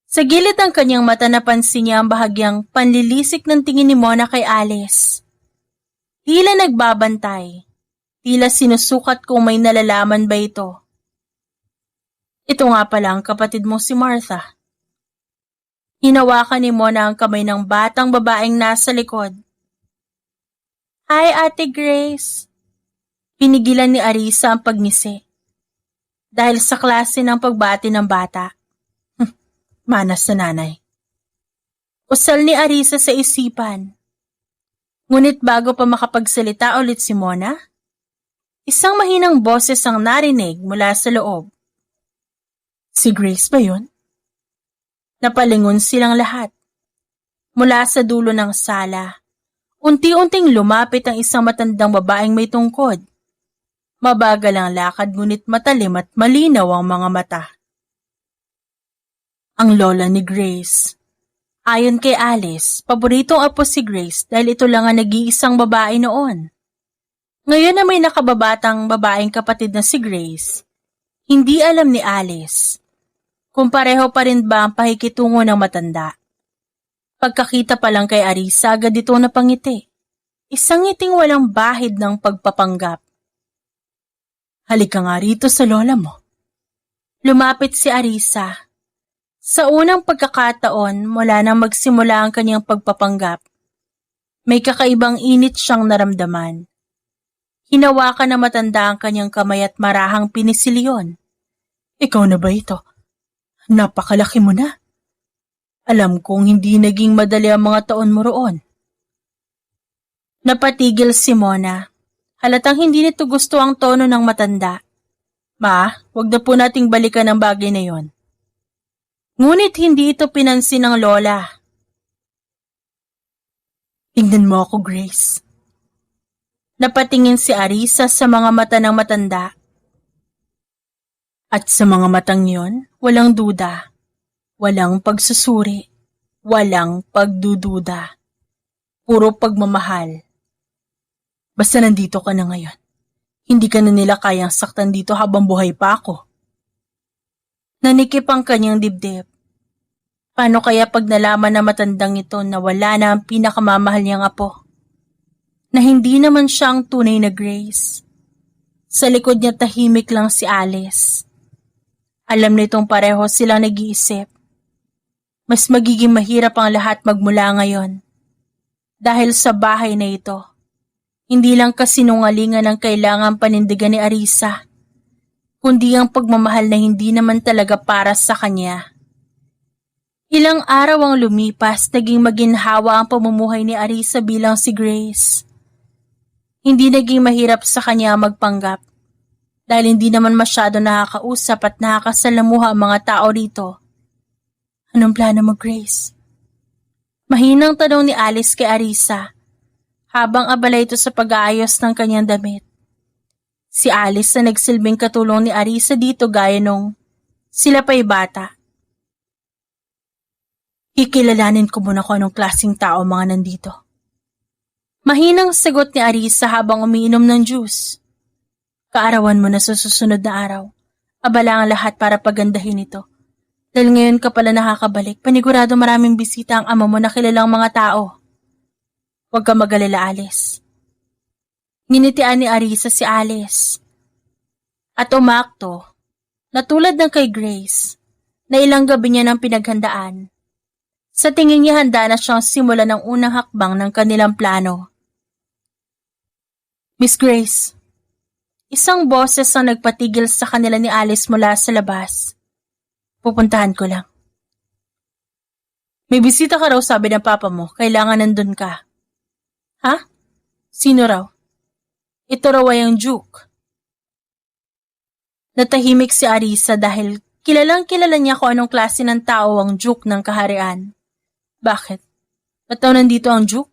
Sa gilid ng kanyang mata napansin niya ang bahagyang panlilisik ng tingin ni Mona kay Alice. Tila nagbabantay. Tila sinusukat kung may nalalaman ba ito. Ito nga pala ang kapatid mo si Martha. Hinawakan ni Mona ang kamay ng batang babaeng nasa likod. Hi, Ate Grace. Pinigilan ni Arisa ang pagngisi. Dahil sa klase ng pagbati ng bata. Manas na nanay. Usal ni Arisa sa isipan. Ngunit bago pa makapagsalita ulit si Mona, isang mahinang boses ang narinig mula sa loob. Si Grace ba yun? Napalingon silang lahat. Mula sa dulo ng sala, unti-unting lumapit ang isang matandang babaeng may tungkod. Mabagal ang lakad ngunit matalim at malinaw ang mga mata. Ang lola ni Grace. Ayon kay Alice, paboritong apo si Grace dahil ito lang ang nag-iisang babae noon. Ngayon na may nakababatang babaeng kapatid na si Grace, hindi alam ni Alice kung pareho pa rin ba ang pakikitungo ng matanda. Pagkakita pa lang kay Arisa, agad ito napangiti. Isang ngiting walang bahid ng pagpapanggap. Halika nga rito sa lola mo. Lumapit si Arisa. Sa unang pagkakataon mula nang magsimula ang kanyang pagpapanggap, may kakaibang init siyang naramdaman. Hinawakan na matanda ang kanyang kamay at marahang pinisilyon. Ikaw na ba ito? Napakalaki mo na. Alam kong hindi naging madali ang mga taon mo roon. Napatigil si Mona. Halatang hindi nito gusto ang tono ng matanda. Ma, wag na po nating balikan ang bagay na yon. Ngunit hindi ito pinansin ng lola. Tingnan mo ako, Grace. Napatingin si Arisa sa mga mata ng matanda. At sa mga matang yon, walang duda, walang pagsusuri, walang pagdududa. Puro pagmamahal. Basta nandito ka na ngayon. Hindi ka na nila kayang saktan dito habang buhay pa ako. Nanikip ang kanyang dibdib. Paano kaya pag nalaman na matandang ito na wala na ang pinakamamahal niyang apo? Na hindi naman siya ang tunay na Grace. Sa likod niya tahimik lang si Alice. Alam nitong pareho silang nag-iisip. Mas magiging mahirap ang lahat magmula ngayon. Dahil sa bahay na ito, hindi lang kasinungalingan ang kailangan panindigan ni Arisa, kundi ang pagmamahal na hindi naman talaga para sa kanya. Ilang araw ang lumipas, naging maginhawa ang pamumuhay ni Arisa bilang si Grace. Hindi naging mahirap sa kanya magpanggap, dahil hindi naman masyado nakakausap at nakakasalamuha ang mga tao rito. Anong plano mo, Grace? Mahinang tanong ni Alice kay Arisa, habang abala ito sa pag-aayos ng kanyang damit. Si Alice na nagsilbing katulong ni Arisa dito gaya nung sila pa'y bata. Kikilalanin ko muna kung anong klaseng tao mga nandito. Mahinang sagot ni Arisa habang umiinom ng juice. Kaarawan mo na sa susunod na araw. Abala ang lahat para pagandahin ito. Dahil ngayon ka pala nakakabalik, panigurado maraming bisita ang ama mo na kilalang mga tao. Huwag ka mag-alala, Alice. Nginitian ni Arisa si Alice. At umakto, na tulad ng kay Grace, na ilang gabi niya nang pinaghandaan. Sa tingin niya handa na siyang simula ng unang hakbang ng kanilang plano. Miss Grace, isang boses ang nagpatigil sa kanila ni Alice mula sa labas. Pupuntahan ko lang. May bisita ka raw sabi ng papa mo, kailangan nandun ka. Ha? Sino raw? Ito raw ay ang Duke. Natahimik si Arisa dahil kilalang kilala niya kung anong klase ng tao ang Duke ng kaharian. Bakit? Ba't daw nandito ang Duke?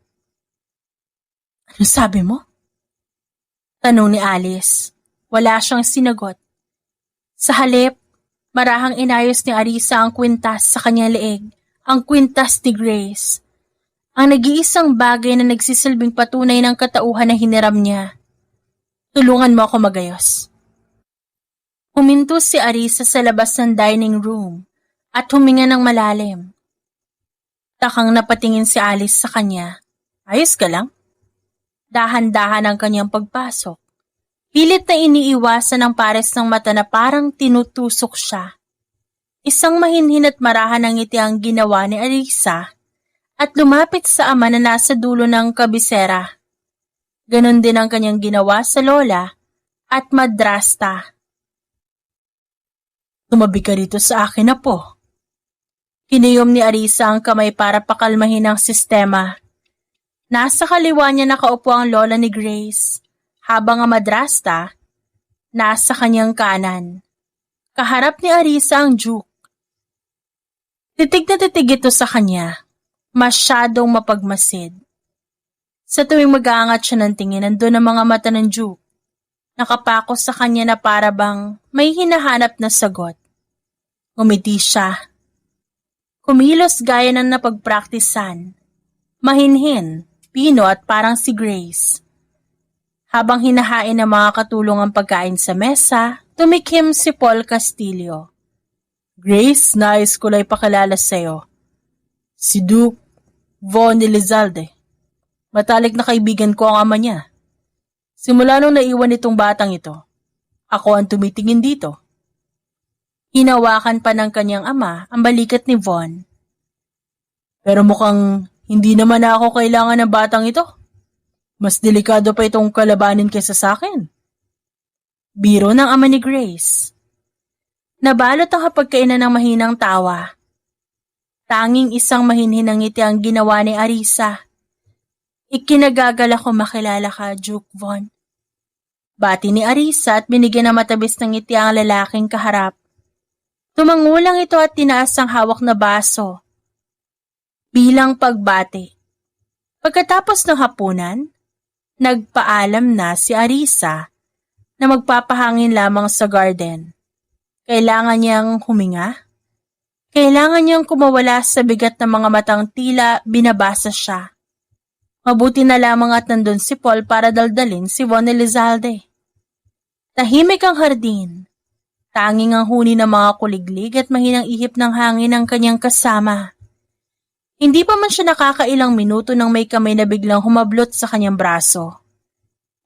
Ano sabi mo? Tanong ni Alice. Wala siyang sinagot. Sa halip, Marahang inayos ni Arisa ang kwintas sa kanyang leeg, ang kwintas ni Grace. Ang nag-iisang bagay na nagsisilbing patunay ng katauhan na hiniram niya. Tulungan mo ako magayos. Huminto si Arisa sa labas ng dining room at huminga ng malalim. Takang napatingin si Alice sa kanya. Ayos ka lang? Dahan-dahan ang kanyang pagpasok. Pilit na iniiwasan ang pares ng mata na parang tinutusok siya. Isang mahinhin at marahan ang ngiti ang ginawa ni Arisa at lumapit sa ama na nasa dulo ng kabisera. Ganon din ang kanyang ginawa sa lola at madrasta. Tumabi ka rito sa akin na po. Kiniyom ni Arisa ang kamay para pakalmahin ang sistema. Nasa kaliwa niya nakaupo ang lola ni Grace, habang ang madrasta nasa kanyang kanan. Kaharap ni Arisa ang Duke. Titig na titig ito sa kanya. Masyadong mapagmasid. Sa tuwing mag-aangat siya ng tingin, nandun ang mga mata ng Duke. Nakapako sa kanya na para bang may hinahanap na sagot. Ngumiti siya. Kumilos gaya ng napagpraktisan. Mahinhin, pino at parang si Grace. Habang hinahain ng mga katulong ang pagkain sa mesa, tumikim si Paul Castillo. Grace, nais ko lang ipakilala sa'yo. Si Duke Von Elizalde. Matalik na kaibigan ko ang ama niya. Simula nung naiwan itong batang ito, ako ang tumitingin dito. Hinawakan pa ng kanyang ama ang balikat ni Von. Pero mukhang hindi naman ako kailangan ng batang ito. Mas delikado pa itong kalabanin kaysa sa akin. Biro ng ama ni Grace. Nabalot ang hapagkainan ng mahinang tawa. Tanging isang mahinhin ang ngiti ang ginawa ni Arisa. Ikinagagal ako makilala ka, Duke Von. Bati ni Arisa at binigyan ng matabis ng ngiti ang lalaking kaharap. Tumangulang ito at tinaas ang hawak na baso. Bilang pagbati. Pagkatapos ng hapunan, nagpaalam na si Arisa na magpapahangin lamang sa garden. Kailangan niyang huminga. Kailangan niyang kumawala sa bigat ng mga matang tila binabasa siya. Mabuti na lamang at nandun si Paul para daldalin si Von Elizalde. Tahimik ang hardin. Tanging ang huni ng mga kuliglig at mahinang ihip ng hangin ang kanyang kasama. Hindi pa man siya nakakailang minuto nang may kamay na biglang humablot sa kanyang braso.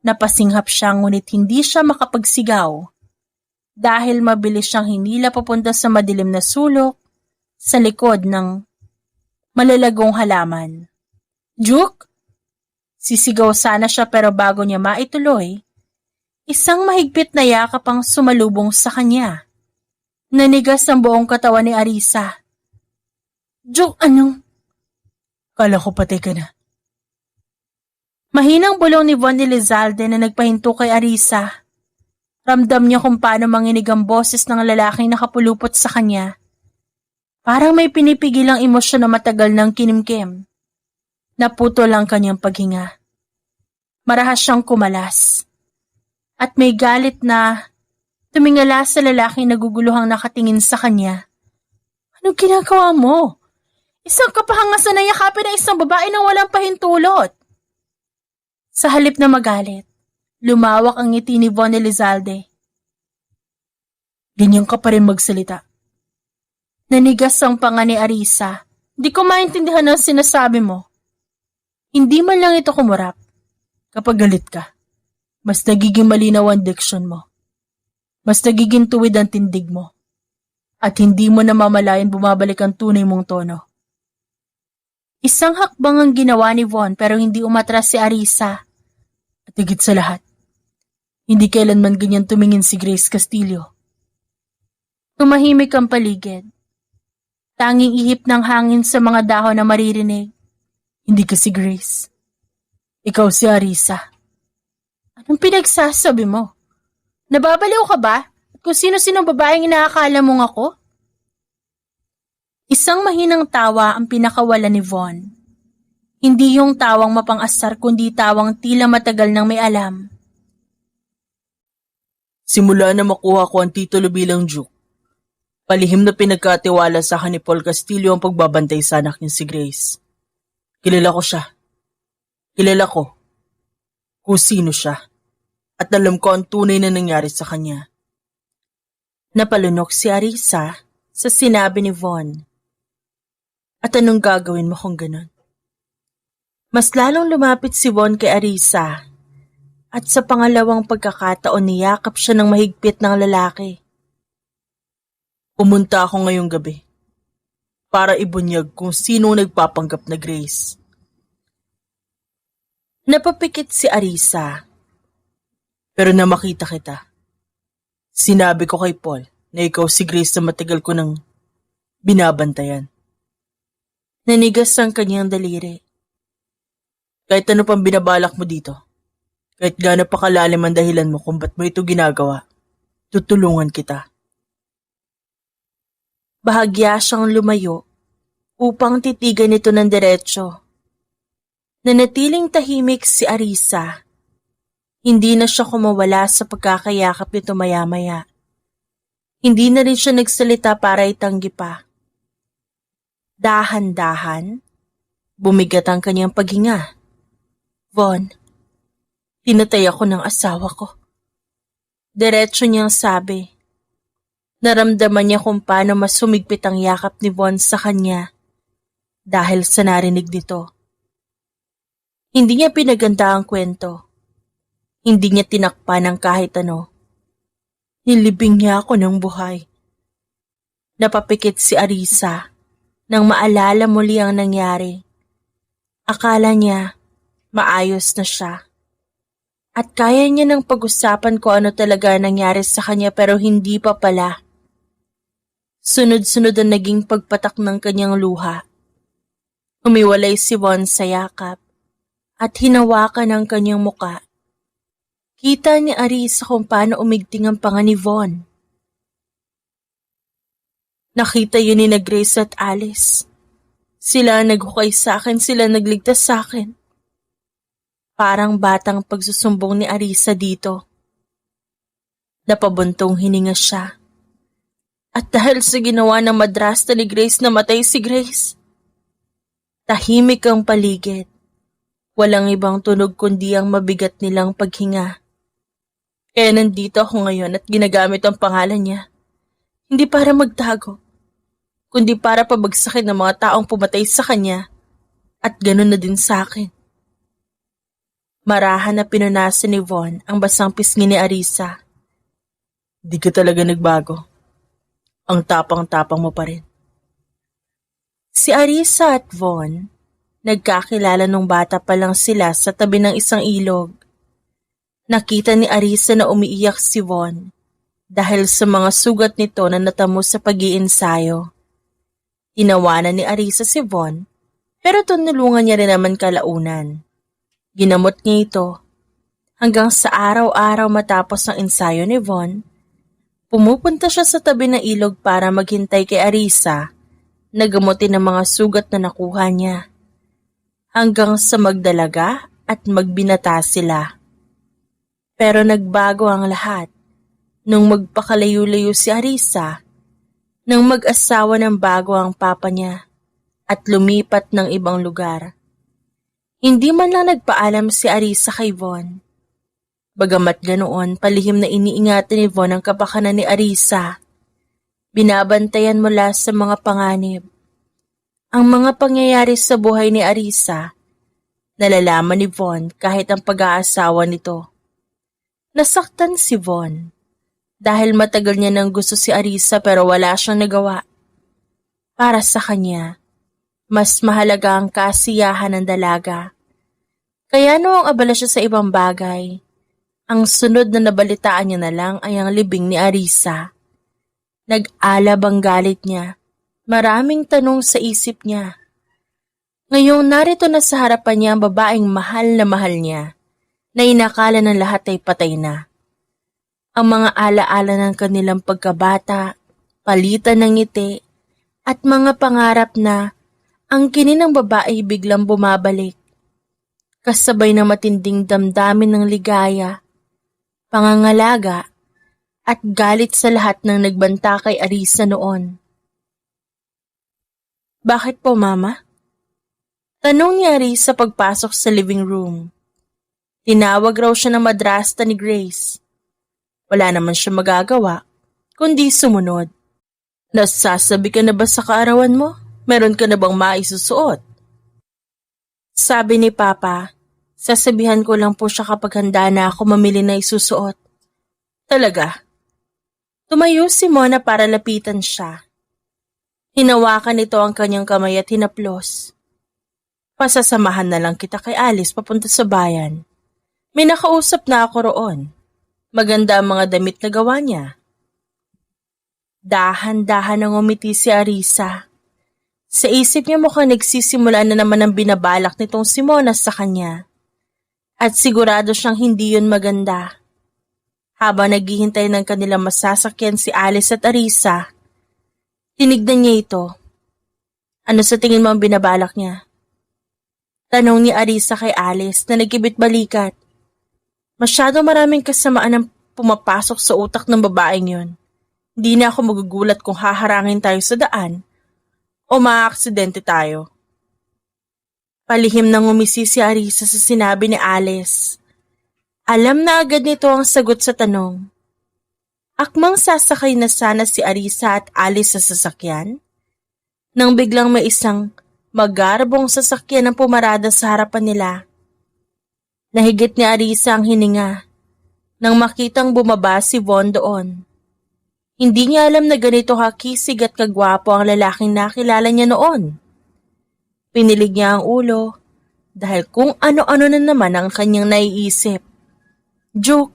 Napasinghap siya ngunit hindi siya makapagsigaw. Dahil mabilis siyang hinila papunta sa madilim na sulok sa likod ng malalagong halaman. Duke? Sisigaw sana siya pero bago niya maituloy, isang mahigpit na yakap ang sumalubong sa kanya. Nanigas ang buong katawan ni Arisa. Duke, anong? Kala ko patay ka na. Mahinang bulong ni Von Elizalde na nagpahinto kay Arisa. Ramdam niya kung paano manginig ang boses ng lalaking nakapulupot sa kanya. Parang may pinipigil ang emosyon na matagal ng kinimkim. Naputol ang kanyang paghinga. Marahas siyang kumalas. At may galit na tumingala sa lalaking naguguluhang nakatingin sa kanya. Anong ginagawa mo? Isang kapahangasan na yakapin ng isang babae nang walang pahintulot. Sa halip na magalit, lumawak ang ngiti ni Von Elizalde. Ganyan ka pa rin magsalita. Nanigas ang panga ni Arisa. Di ko maintindihan ang sinasabi mo. Hindi man lang ito kumurap. Kapag galit ka, mas nagiging malinaw ang diksyon mo. Mas nagiging tuwid ang tindig mo. At hindi mo namamalayan bumabalik ang tunay mong tono. Isang hakbang ang ginawa ni Von pero hindi umatras si Arisa. At higit sa lahat, hindi kailanman ganyan tumingin si Grace Castillo. Tumahimik ang paligid. Tanging ihip ng hangin sa mga dahon na maririnig. Hindi ka si Grace. Ikaw si Arisa. Anong pinagsasabi mo? Nababaliw ka ba? At kung sino-sinong babaeng inaakala mong ako? Isang mahinang tawa ang pinakawala ni Von. Hindi yung tawang mapang-asar kundi tawang tila matagal nang may alam. Simula na makuha ko ang titulo bilang Duke, Palihim na pinagkatiwala sa akin ni Paul Castillo ang pagbabantay sa anak niya si Grace. Kilala ko siya. Kilala ko kung sino siya. At alam ko ang tunay na nangyari sa kanya. Napalunok si Arisa sa sinabi ni Von. At anong gagawin mo kung ganun? Mas lalong lumapit si Von kay Arisa at sa pangalawang pagkakataon niyakap siya ng mahigpit ng lalaki. Pumunta ako ngayong gabi para ibunyag kung sino nagpapanggap na Grace. Napapikit si Arisa. Pero na makita kita. Sinabi ko kay Paul na ikaw si Grace na matagal ko nang binabantayan. Nanigas ang kanyang daliri. Kahit ano pang binabalak mo dito, kahit gaano pa kalalim ang dahilan mo kung ba't mo ito ginagawa, tutulungan kita. Bahagya siyang lumayo upang titigan ito ng diretsyo. Nanatiling tahimik si Arisa. Hindi na siya kumawala sa pagkakayakap nito maya-maya. Hindi na rin siya nagsalita para itanggi pa. Dahan-dahan, bumigat ang kanyang paghinga. Von, pinatay ako ng asawa ko. Diretso niyang sabi. Naramdaman niya kung paano mas sumigpit ang yakap ni Von sa kanya dahil sa narinig nito. Hindi niya pinaganda ang kwento. Hindi niya tinakpan ng kahit ano. Nilibing niya ako ng buhay. Napapikit si Arisa nang maalala muli ang nangyari. Akala niya maayos na siya. At kaya niya nang pag-usapan kung ano talaga nangyari sa kanya pero hindi pa pala. Sunod-sunod ang naging pagpatak ng kanyang luha. Umiwalay si Von sa yakap at hinawakan ang kanyang muka. Kita ni Arisa kung paano umigting ang panga ni Von. Nakita yun ni na Grace at Alice. Sila naghukay sa akin, sila nagligtas sa akin. Parang batang pagsusumbong ni Arisa dito. Napabuntong hininga siya. At dahil sa ginawa ng madrasta ni Grace, namatay si Grace. Tahimik ang paligid. Walang ibang tunog kundi ang mabigat nilang paghinga. Kaya nandito ako ngayon at ginagamit ang pangalan niya. Hindi para magtago, kundi para pabagsakin ng mga taong pumatay sa kanya at ganun na din sa akin. Marahan na pinunasan ni Von ang basang pisngi ni Arisa. Di ka talaga nagbago. Ang tapang-tapang mo pa rin. Si Arisa at Von, nagkakilala nung bata pa lang sila sa tabi ng isang ilog. Nakita ni Arisa na umiiyak si Von dahil sa mga sugat nito na natamo sa pag-iinsayo. Tinawanan ni Arisa si Von pero tunulungan niya rin naman kalaunan. Ginamot niya ito hanggang sa araw-araw matapos ang ensayo ni Von. Pumupunta siya sa tabi ng ilog para maghintay kay Arisa na gamutin ang mga sugat na nakuha niya. Hanggang sa magdalaga at magbinata sila. Pero nagbago ang lahat nung magpakalayo-layo si Arisa nang mag-asawa ng bago ang papa niya at lumipat ng ibang lugar. Hindi man lang nagpaalam si Arisa kay Von. Bagamat ganoon, palihim na iniingatan ni Von ang kapakanan ni Arisa. Binabantayan mula sa mga panganib. Ang mga pangyayari sa buhay ni Arisa, nalalaman ni Von kahit ang pag-aasawa nito. Nasaktan si Von dahil matagal niya nang gusto si Arisa pero wala siyang nagawa. Para sa kanya, mas mahalaga ang kasiyahan ng dalaga. Kaya noong abala siya sa ibang bagay, ang sunod na nabalitaan niya na lang ay ang libing ni Arisa. Nag-alab ang galit niya. Maraming tanong sa isip niya. Ngayong narito na sa harapan niya ang babaeng mahal niya, na inakala ng lahat ay patay na. Ang mga alaala ng kanilang pagkabata, palitan ng ngiti, at mga pangarap na ang kininang babae biglang bumabalik. Kasabay ng matinding damdamin ng ligaya, pangangalaga, at galit sa lahat ng nagbanta kay Arisa noon. Bakit po, Mama? Tanong ni Arisa pagpasok sa living room. Tinawag raw siya ng madrasta ni Grace. Wala naman siya magagawa, kundi sumunod. Nasasabi ka na ba sa kaarawan mo? Meron ka na bang maisusuot? Sabi ni Papa, sasabihan ko lang po siya kapag handa na ako mamili na isusuot. Talaga? Tumayo si Mona para lapitan siya. Hinawakan nito ang kanyang kamay at hinaplos. Pasasamahan na lang kita kay Alice papunta sa bayan. May nakausap na ako roon. Maganda ang mga damit na gawa niya. Dahan-dahan ang umiti si Arisa. Sa isip niya mukhang nagsisimula na naman ang binabalak nitong si Mona sa kanya. At sigurado siyang hindi yun maganda. Habang naghihintay ng kanilang masasakyan si Alice at Arisa, tinignan niya ito. Ano sa tingin mo ang binabalak niya? Tanong ni Arisa kay Alice na nagkibit balikat. Masyado maraming kasamaan ang pumapasok sa utak ng babaeng yun. Hindi na ako magugulat kung haharangin tayo sa daan o maaaksidente tayo. Palihim nang umisi si Arisa sa sinabi ni Alice. Alam na agad nito ang sagot sa tanong. Akmang sasakay na sana si Arisa at Alice sa sasakyan, nang biglang may isang magarbong sasakyan ang pumarada sa harapan nila. Nahigit ni Arisa ang hininga nang makitang bumaba si Von doon. Hindi niya alam na ganito kakisig at kagwapo ang lalaking nakilala niya noon. Pinilig niya ang ulo dahil kung ano-ano na naman ang kanyang naiisip. Joke,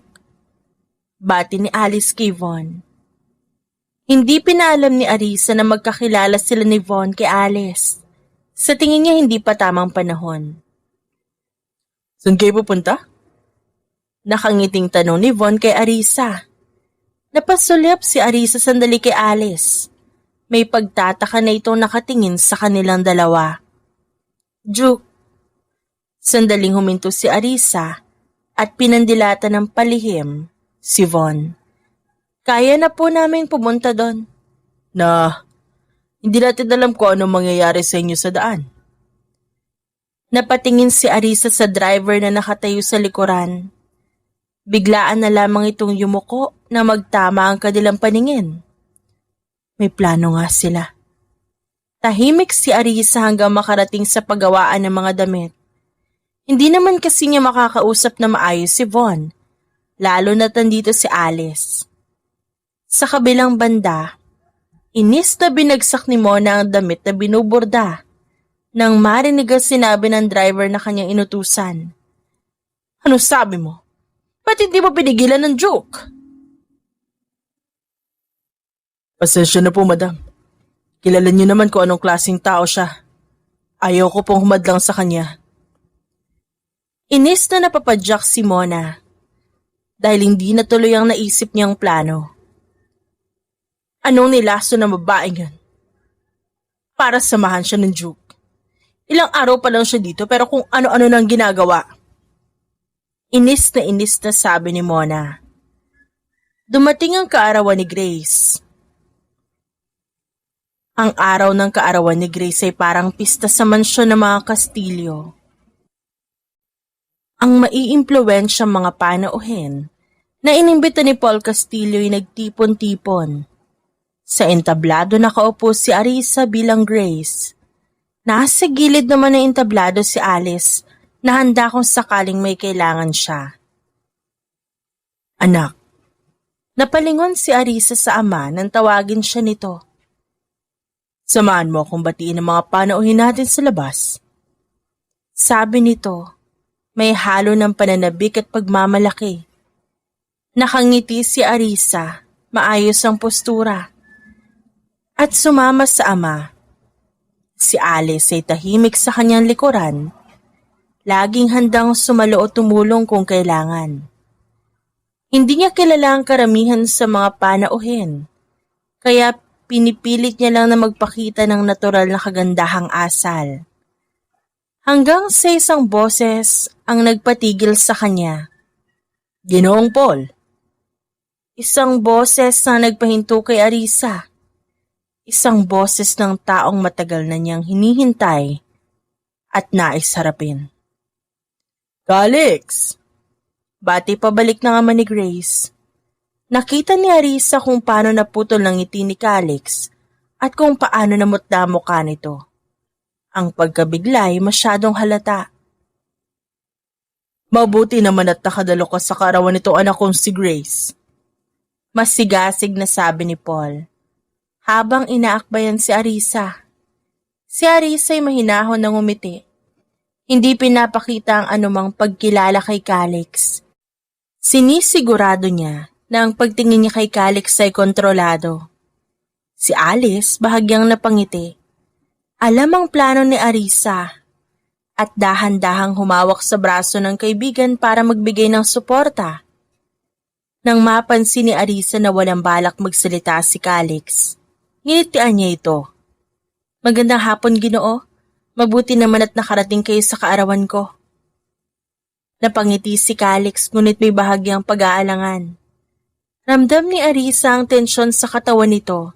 bati ni Alice kay Von. Hindi pinaalam ni Arisa na magkakilala sila ni Von kay Alice. Sa tingin niya hindi pa tamang panahon. Saan kayo pupunta? Nakangiting tanong ni Von kay Arisa. Napasulyap si Arisa sandali kay Alice. May pagtataka na itong nakatingin sa kanilang dalawa. Joke. Sandaling huminto si Arisa at pinandilatan ng palihim si Von. Kaya na po namin pumunta doon. Hindi natin alam kung anong mangyayari sa inyo sa daan. Napatingin si Arisa sa driver na nakatayo sa likuran. Biglaan na lamang itong yumuko na magtama ang kanilang paningin. May plano nga sila. Tahimik si Arisa hanggang makarating sa paggawaan ng mga damit. Hindi naman kasi niya makakausap na maayos si Von, lalo na nandito si Alice. Sa kabilang banda, inis na binagsak ni Mona ang damit na binuborda nang marinig ang sinabi ng driver na kanyang inutusan. Ano sabi mo? Ba't hindi mo pinigilan ng joke? Pasensya na po, madam. Kilala niyo naman kung anong klaseng tao siya. Ayaw ko pong humadlang sa kanya. Inis na napapadyak si Mona dahil hindi natuloy ang naisip niyang plano. Anong nilaso ng babaeng yun? Para samahan siya ng Duke. Ilang araw pa lang siya dito pero kung ano-ano nang ginagawa. Inis na sabi ni Mona. Dumating ang kaarawan ni Grace. Ang araw ng kaarawan ni Grace ay parang pista sa mansyon ng mga Kastilyo. Ang maiimpluwensyang mga panauhin na inimbita ni Paul Castillo ay nagtipon-tipon. Sa entablado nakaupo si Arisa bilang Grace. Nasa gilid naman ng entablado si Alice na handa kung sakaling may kailangan siya. Anak, napalingon si Arisa sa ama nang tawagin siya nito. Samahan mo akong batiin ang mga panauhin natin sa labas. Sabi nito, may halo ng pananabik at pagmamalaki. Nakangiti si Arisa, maayos ang postura. At sumama sa ama. Si Alice ay tahimik sa kanyang likuran. Laging handang sumalo o tumulong kung kailangan. Hindi niya kilala ang karamihan sa mga panauhin. Kaya pinipilit niya lang na magpakita ng natural na kagandahang asal. Hanggang sa isang boses ang nagpatigil sa kanya. Ginoong Paul. Isang boses na nagpahinto kay Arisa. Isang boses ng taong matagal na niyang hinihintay at nais harapin. Calix! Bati pabalik na naman ni Grace. Nakita ni Arisa kung paano naputol ng ngiti ni Calix at kung paano namutla mukha nito. Ang pagkabiglay masyadong halata. Mabuti naman at nakadalo ka sa kaarawan nitong anak kong si Grace. Masigasig na sabi ni Paul, habang inaakbayan si Arisa. Si Arisa ay mahinahon ng umiti. Hindi pinapakita ang anumang pagkilala kay Calix. Sinisigurado niya na ang pagtingin niya kay Calix ay kontrolado. Si Alice bahagyang napangiti. Alam ang plano ni Arisa at dahan-dahang humawak sa braso ng kaibigan para magbigay ng suporta. Nang mapansin ni Arisa na walang balak magsalita si Calix, nginitian niya ito. Magandang hapon, Ginoo. Mabuti naman at nakarating kayo sa kaarawan ko. Napangiti si Calix ngunit may bahagyang pag-aalangan. Ramdam ni Arisa ang tensyon sa katawan nito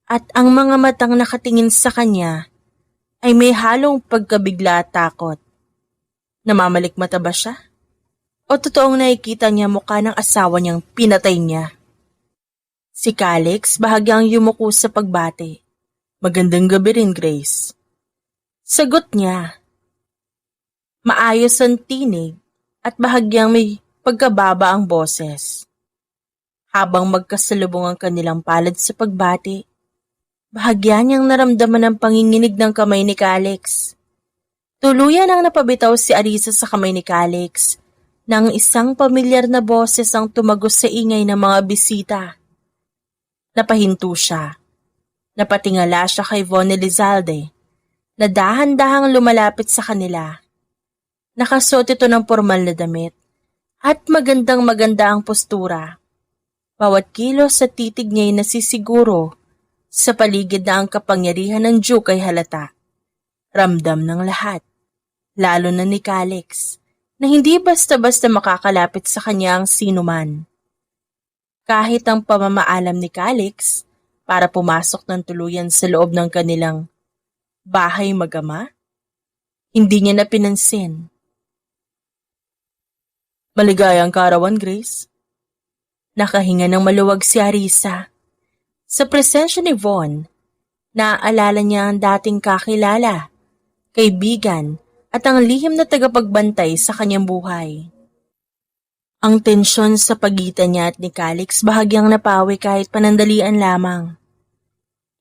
at ang mga matang nakatingin sa kanya ay may halong pagkabigla at takot. Namamalikmata ba siya? O totoong nakikita niya mukha ng asawa niyang pinatay niya? Si Calix bahagyang yumuko sa pagbati. Magandang gabi rin, Grace. Sagot niya. Maayos ang tinig at bahagyang may pagkababa ang boses. Habang magkasalubong ang kanilang palad sa pagbati, bahagya niyang naramdaman ang panginginig ng kamay ni Calix. Tuluyan ang napabitaw si Arisa sa kamay ni Calix nang isang pamilyar na boses ang tumagos sa ingay ng mga bisita. Napahinto siya. Napatingala siya kay Von Elizalde na dahan-dahang lumalapit sa kanila. Nakasuot ito ng formal na damit at magandang-maganda ang postura. Bawat kilos sa titig niya ay nasisiguro sa paligid na ang kapangyarihan ng Duke ay halata. Ramdam ng lahat, lalo na ni Calix, na hindi basta-basta makakalapit sa kanya ang sinuman. Kahit ang pamamaalam ni Calix para pumasok ng tuluyan sa loob ng kanilang bahay mag-ama, hindi niya na pinansin. Maligayang kaarawan, Grace. Nakahinga ng maluwag si Arisa. Sa presensya ni Von, naaalala niya ang dating kakilala, kaibigan, at ang lihim na tagapagbantay sa kanyang buhay. Ang tensyon sa pagitan niya at ni Calix bahagyang napawi kahit panandalian lamang.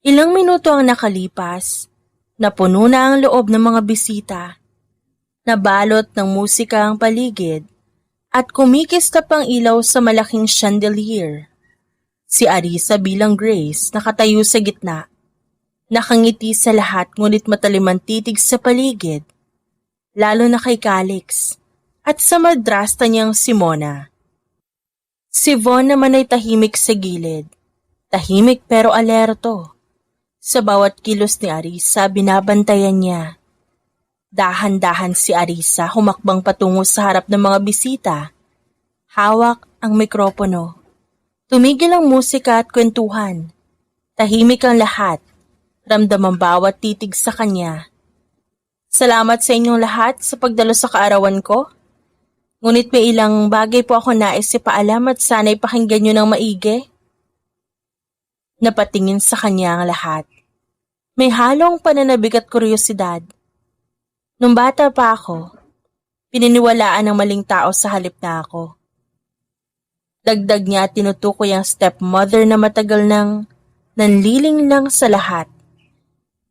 Ilang minuto ang nakalipas, napuno na ang loob ng mga bisita, nabalot ng musika ang paligid, at kumikistap ang ilaw sa malaking chandelier. Si Arisa bilang Grace nakatayo sa gitna, nakangiti sa lahat ngunit matalim ang titig sa paligid, lalo na kay Calix at sa madrasta niyang si Mona. Si Von naman ay tahimik sa gilid, tahimik pero alerto. Sa bawat kilos ni Arisa binabantayan niya. Dahan-dahan si Arisa humakbang patungo sa harap ng mga bisita. Hawak ang mikropono. Tumigil ang musika at kwentuhan. Tahimik ang lahat. Ramdam ang bawat titig sa kanya. Salamat sa inyong lahat sa pagdalo sa kaarawan ko. Ngunit may ilang bagay po ako nais ipaalam at sana'y pakinggan niyo ng maigi. Napatingin sa kanya ang lahat. May halong pananabik at kuryosidad. Nung bata pa ako, pininiwalaan ng maling tao sa halip na ako. Dagdag niya at tinutukoy ang stepmother na matagal nang nanliling lang sa lahat.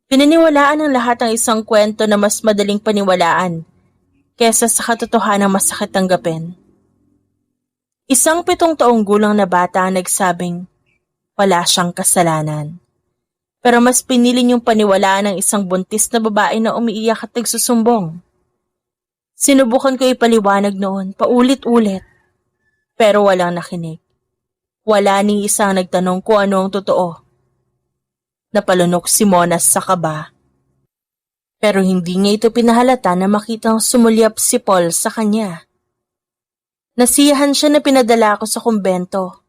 Pininiwalaan ng lahat ang isang kwento na mas madaling paniwalaan kesa sa katotohanang masakit tanggapin. Isang 7 taong gulang na bata ang nagsabing wala siyang kasalanan. Pero mas pinili niyong paniwalaan ng isang buntis na babae na umiiyak at nagsusumbong. Sinubukan ko ipaliwanag noon, paulit-ulit. Pero walang nakinig. Wala ni isang nagtanong kung ano ang totoo. Napalunok si Mona sa kaba. Pero hindi niya ito pinahalata na makitang sumulyap si Paul sa kanya. Nasiyahan siya na pinadala ako sa kumbento.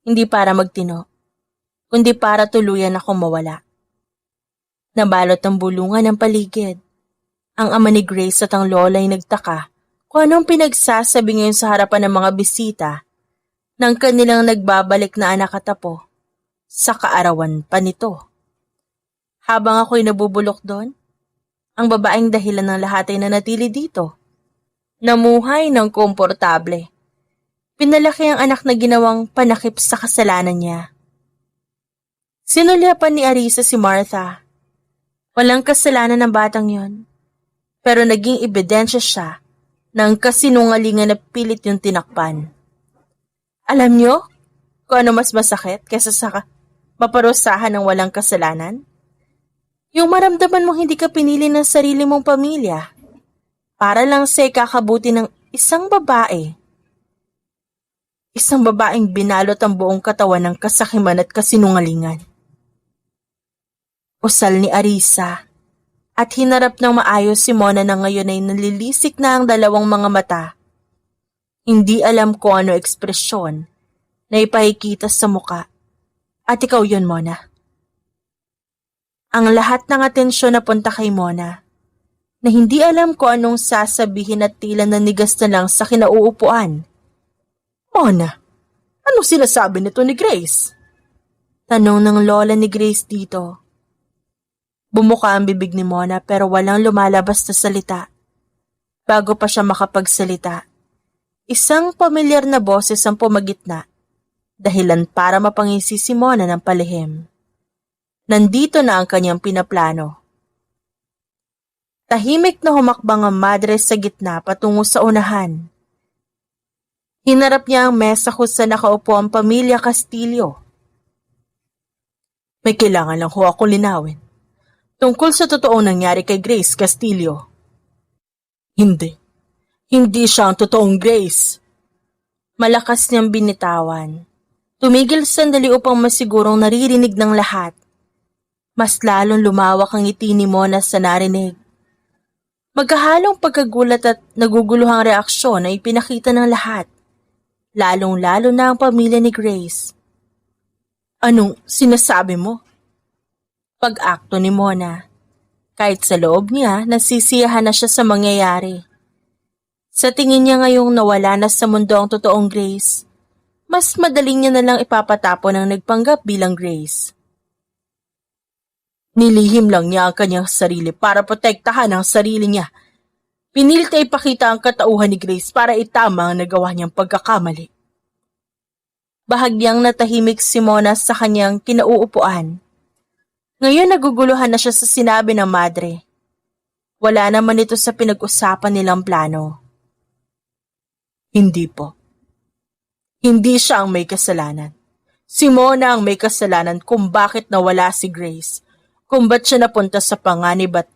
Hindi para magtino, kundi para tuluyan akong mawala. Nabalot ng bulungan ng paligid. Ang ama ni Grace at ang lola ay nagtaka kung anong pinagsasabi ngayon sa harapan ng mga bisita ng kanilang nagbabalik na anak at apo sa kaarawan pa nito. Habang ako'y nabubulok doon, ang babaeng dahilan ng lahat ay nanatili dito. Namuhay ng komportable. Pinalaki ang anak na ginawang panakip sa kasalanan niya. Sinulyapan ni Arisa si Martha. Walang kasalanan ng batang yon, pero naging ebidensya siya ng kasinungalingan na pilit yung tinakpan. Alam niyo kung ano mas masakit kaysa sa maparusahan ng walang kasalanan? Yung maramdaman mong hindi ka pinili ng sarili mong pamilya para lang sa ikakabuti ng isang babae. Isang babaeng binalot ang buong katawan ng kasakiman at kasinungalingan. Usal ni Arisa at hinarap ng maayos si Mona na ngayon ay nalilisik na ang dalawang mga mata. Hindi alam kung ano ekspresyon na ipahikita sa muka. At ikaw yun, Mona. Ang lahat ng atensyon napunta kay Mona na hindi alam kung anong sasabihin at tila nanigas na lang sa kinauupuan. Mona, anong sinasabi nito ni Grace? Tanong ng lola ni Grace dito. Bumuka ang bibig ni Mona pero walang lumalabas na salita. Bago pa siya makapagsalita, isang pamilyar na boses ang pumagitna, dahilan para mapangisi si Mona ng palihim. Nandito na ang kanyang pinaplano. Tahimik na humakbang ang madre sa gitna patungo sa unahan. Hinarap niya ang mesa kung saan nakaupo ang pamilya Castillo. May kailangan lang ho akong linawin tungkol sa totoong nangyari kay Grace Castillo. Hindi siya ang totoong Grace. Malakas niyang binitawan. Tumigil sandali upang masigurong naririnig ng lahat. Mas lalong lumawak ang ngiti ni Mona sa narinig. Magkahalong pagkagulat at naguguluhang reaksyon ay pinakita ng lahat. Lalong-lalo na ang pamilya ni Grace. Anong sinasabi mo? Pag-akto ni Mona. Kahit sa loob niya, nasisiyahan na siya sa mangyayari. Sa tingin niya ngayong nawala na sa mundo ang totoong Grace, mas madaling niya na lang ipapatapon ang nagpanggap bilang Grace. Nilihim lang niya ang kanyang sarili para protektahan ang sarili niya. Pinilit ay ipakita ang katauhan ni Grace para itama ang nagawa niyang pagkakamali. Bahagyang natahimik si Mona sa kanyang kinauupuan. Ngayon naguguluhan na siya sa sinabi ng madre. Wala naman ito sa pinag-usapan nilang plano. Hindi po. Hindi siya ang may kasalanan. Si Mona ang may kasalanan kung bakit nawala si Grace, kung ba't siya napunta sa panganib at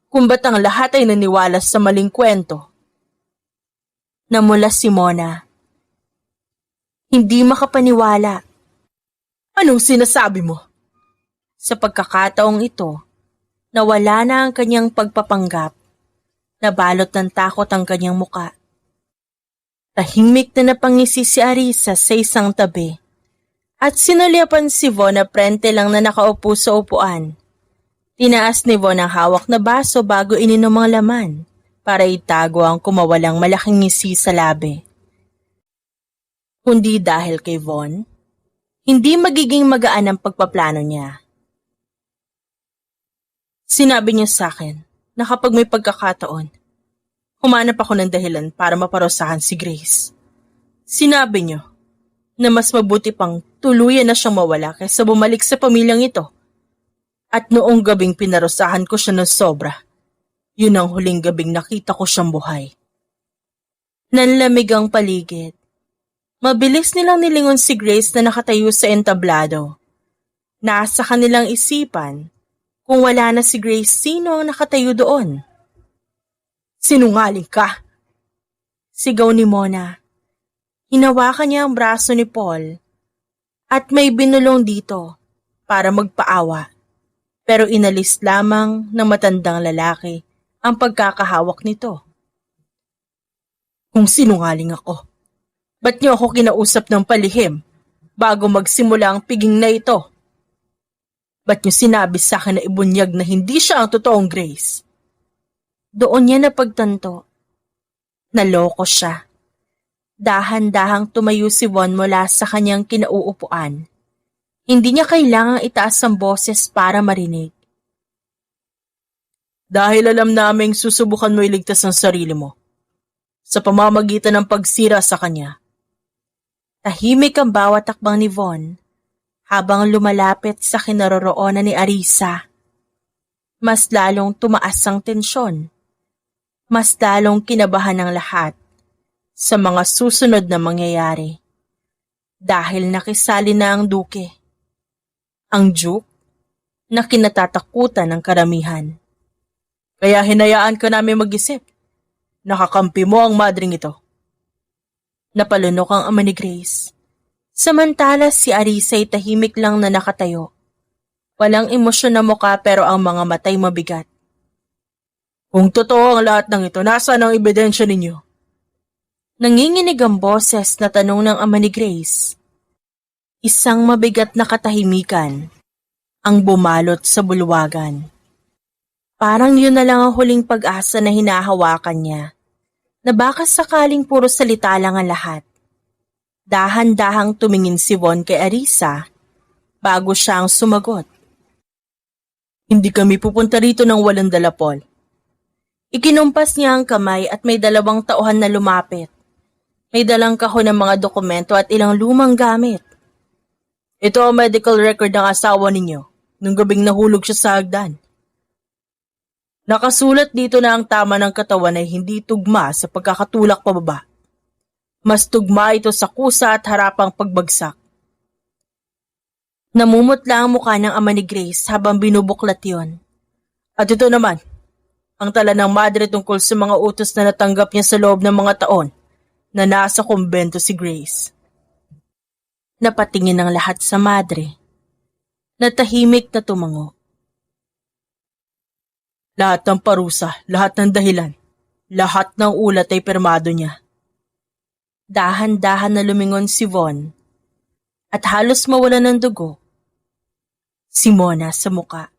kung ba't ang lahat ay naniwala sa maling kwento. Namula si Mona. Hindi makapaniwala. Anong sinasabi mo? Sa pagkakataong ito, nawala na ang kanyang pagpapanggap. Nabalot ng takot ang kanyang muka. Tahimik na napangisi si Arisa sa isang tabi. At sinulyapan si Von na prente lang na nakaupo sa upuan. Tinaas ni Von ang hawak na baso bago ininom ang laman para itago ang kumawalang malaking ngisi sa labi. Kundi dahil kay Von, hindi magiging magaan ang pagpaplano niya. Sinabi niya sa akin na kapag may pagkakataon, humanap ako ng dahilan para maparusahan si Grace. Sinabi niyo na mas mabuti pang tuluyan na siyang mawala kaysa bumalik sa pamilyang ito. At noong gabing pinarusahan ko siya ng sobra, yun ang huling gabing nakita ko siyang buhay. Nanlamig ang paligid. Mabilis nilang nilingon si Grace na nakatayo sa entablado. Nasa kanilang isipan, kung wala na si Grace, sino ang nakatayo doon? Sinungaling ka! Sigaw ni Mona. Hinawakan niya ang braso ni Paul at may binulong dito para magpaawa. Pero inalis lamang ng matandang lalaki ang pagkakahawak nito. Kung sinungaling ako, ba't niyo ako kinausap ng palihim? bago magsimula ang piging na ito. Ba't niyo sinabi sa akin na ibunyag na hindi siya ang totoong Grace? Doon niya napagtanto. Naloko siya. Dahan-dahang tumayo si Von mula sa kanyang kinauupuan. Hindi niya kailangang itaas ang boses para marinig. Dahil alam naming susubukan mo iligtas ang sarili mo sa pamamagitan ng pagsira sa kanya. Tahimik ang bawat takbang ni Von habang lumalapit sa kinaroroonan ni Arisa. Mas lalong tumaas ang tensyon. Mas lalong kinabahan ng lahat sa mga susunod na mangyayari. Dahil nakisali na ang duke. Ang Duke na kinatatakutan ng karamihan. Kaya hinayaan ka namin mag-isip. Nakakampi mo ang madring ito. Napalunok ang ama ni Grace. Samantala si Arisa ay tahimik lang na nakatayo. Walang emosyon na mukha pero ang mga matay mabigat. Kung totoo ang lahat ng ito, nasaan ang ebidensya ninyo? Nanginginig ang boses na tanong ng ama ni Grace. Isang mabigat na katahimikan ang bumalot sa bulwagan. Parang yun na lang ang huling pag-asa na hinahawakan niya, na baka sakaling puro salita lang ang lahat. Dahan-dahang tumingin si Von kay Arisa bago siya ang sumagot. Hindi kami pupunta rito ng walang dala, Paul. Ikinumpas niya ang kamay at may 2 tauhan na lumapit. May dalang kahon ng mga dokumento at ilang lumang gamit. Ito ang medical record ng asawa ninyo nung gabing nahulog siya sa hagdan. Nakasulat dito na ang tama ng katawan ay hindi tugma sa pagkakatulak pababa. Mas tugma ito sa kusa at harapang pagbagsak. Namumutla ang mukha ng ama ni Grace habang binubuklat yon. At ito naman, ang tala ng madre tungkol sa mga utos na natanggap niya sa loob ng mga taon na nasa kumbento si Grace. Napatingin ang lahat sa madre. Natahimik na tumango. Lahat ng parusa, lahat ng dahilan, lahat ng ulat ay pirmado niya. Dahan-dahan na lumingon si Von at halos mawala ng dugo. Si Mona sa muka,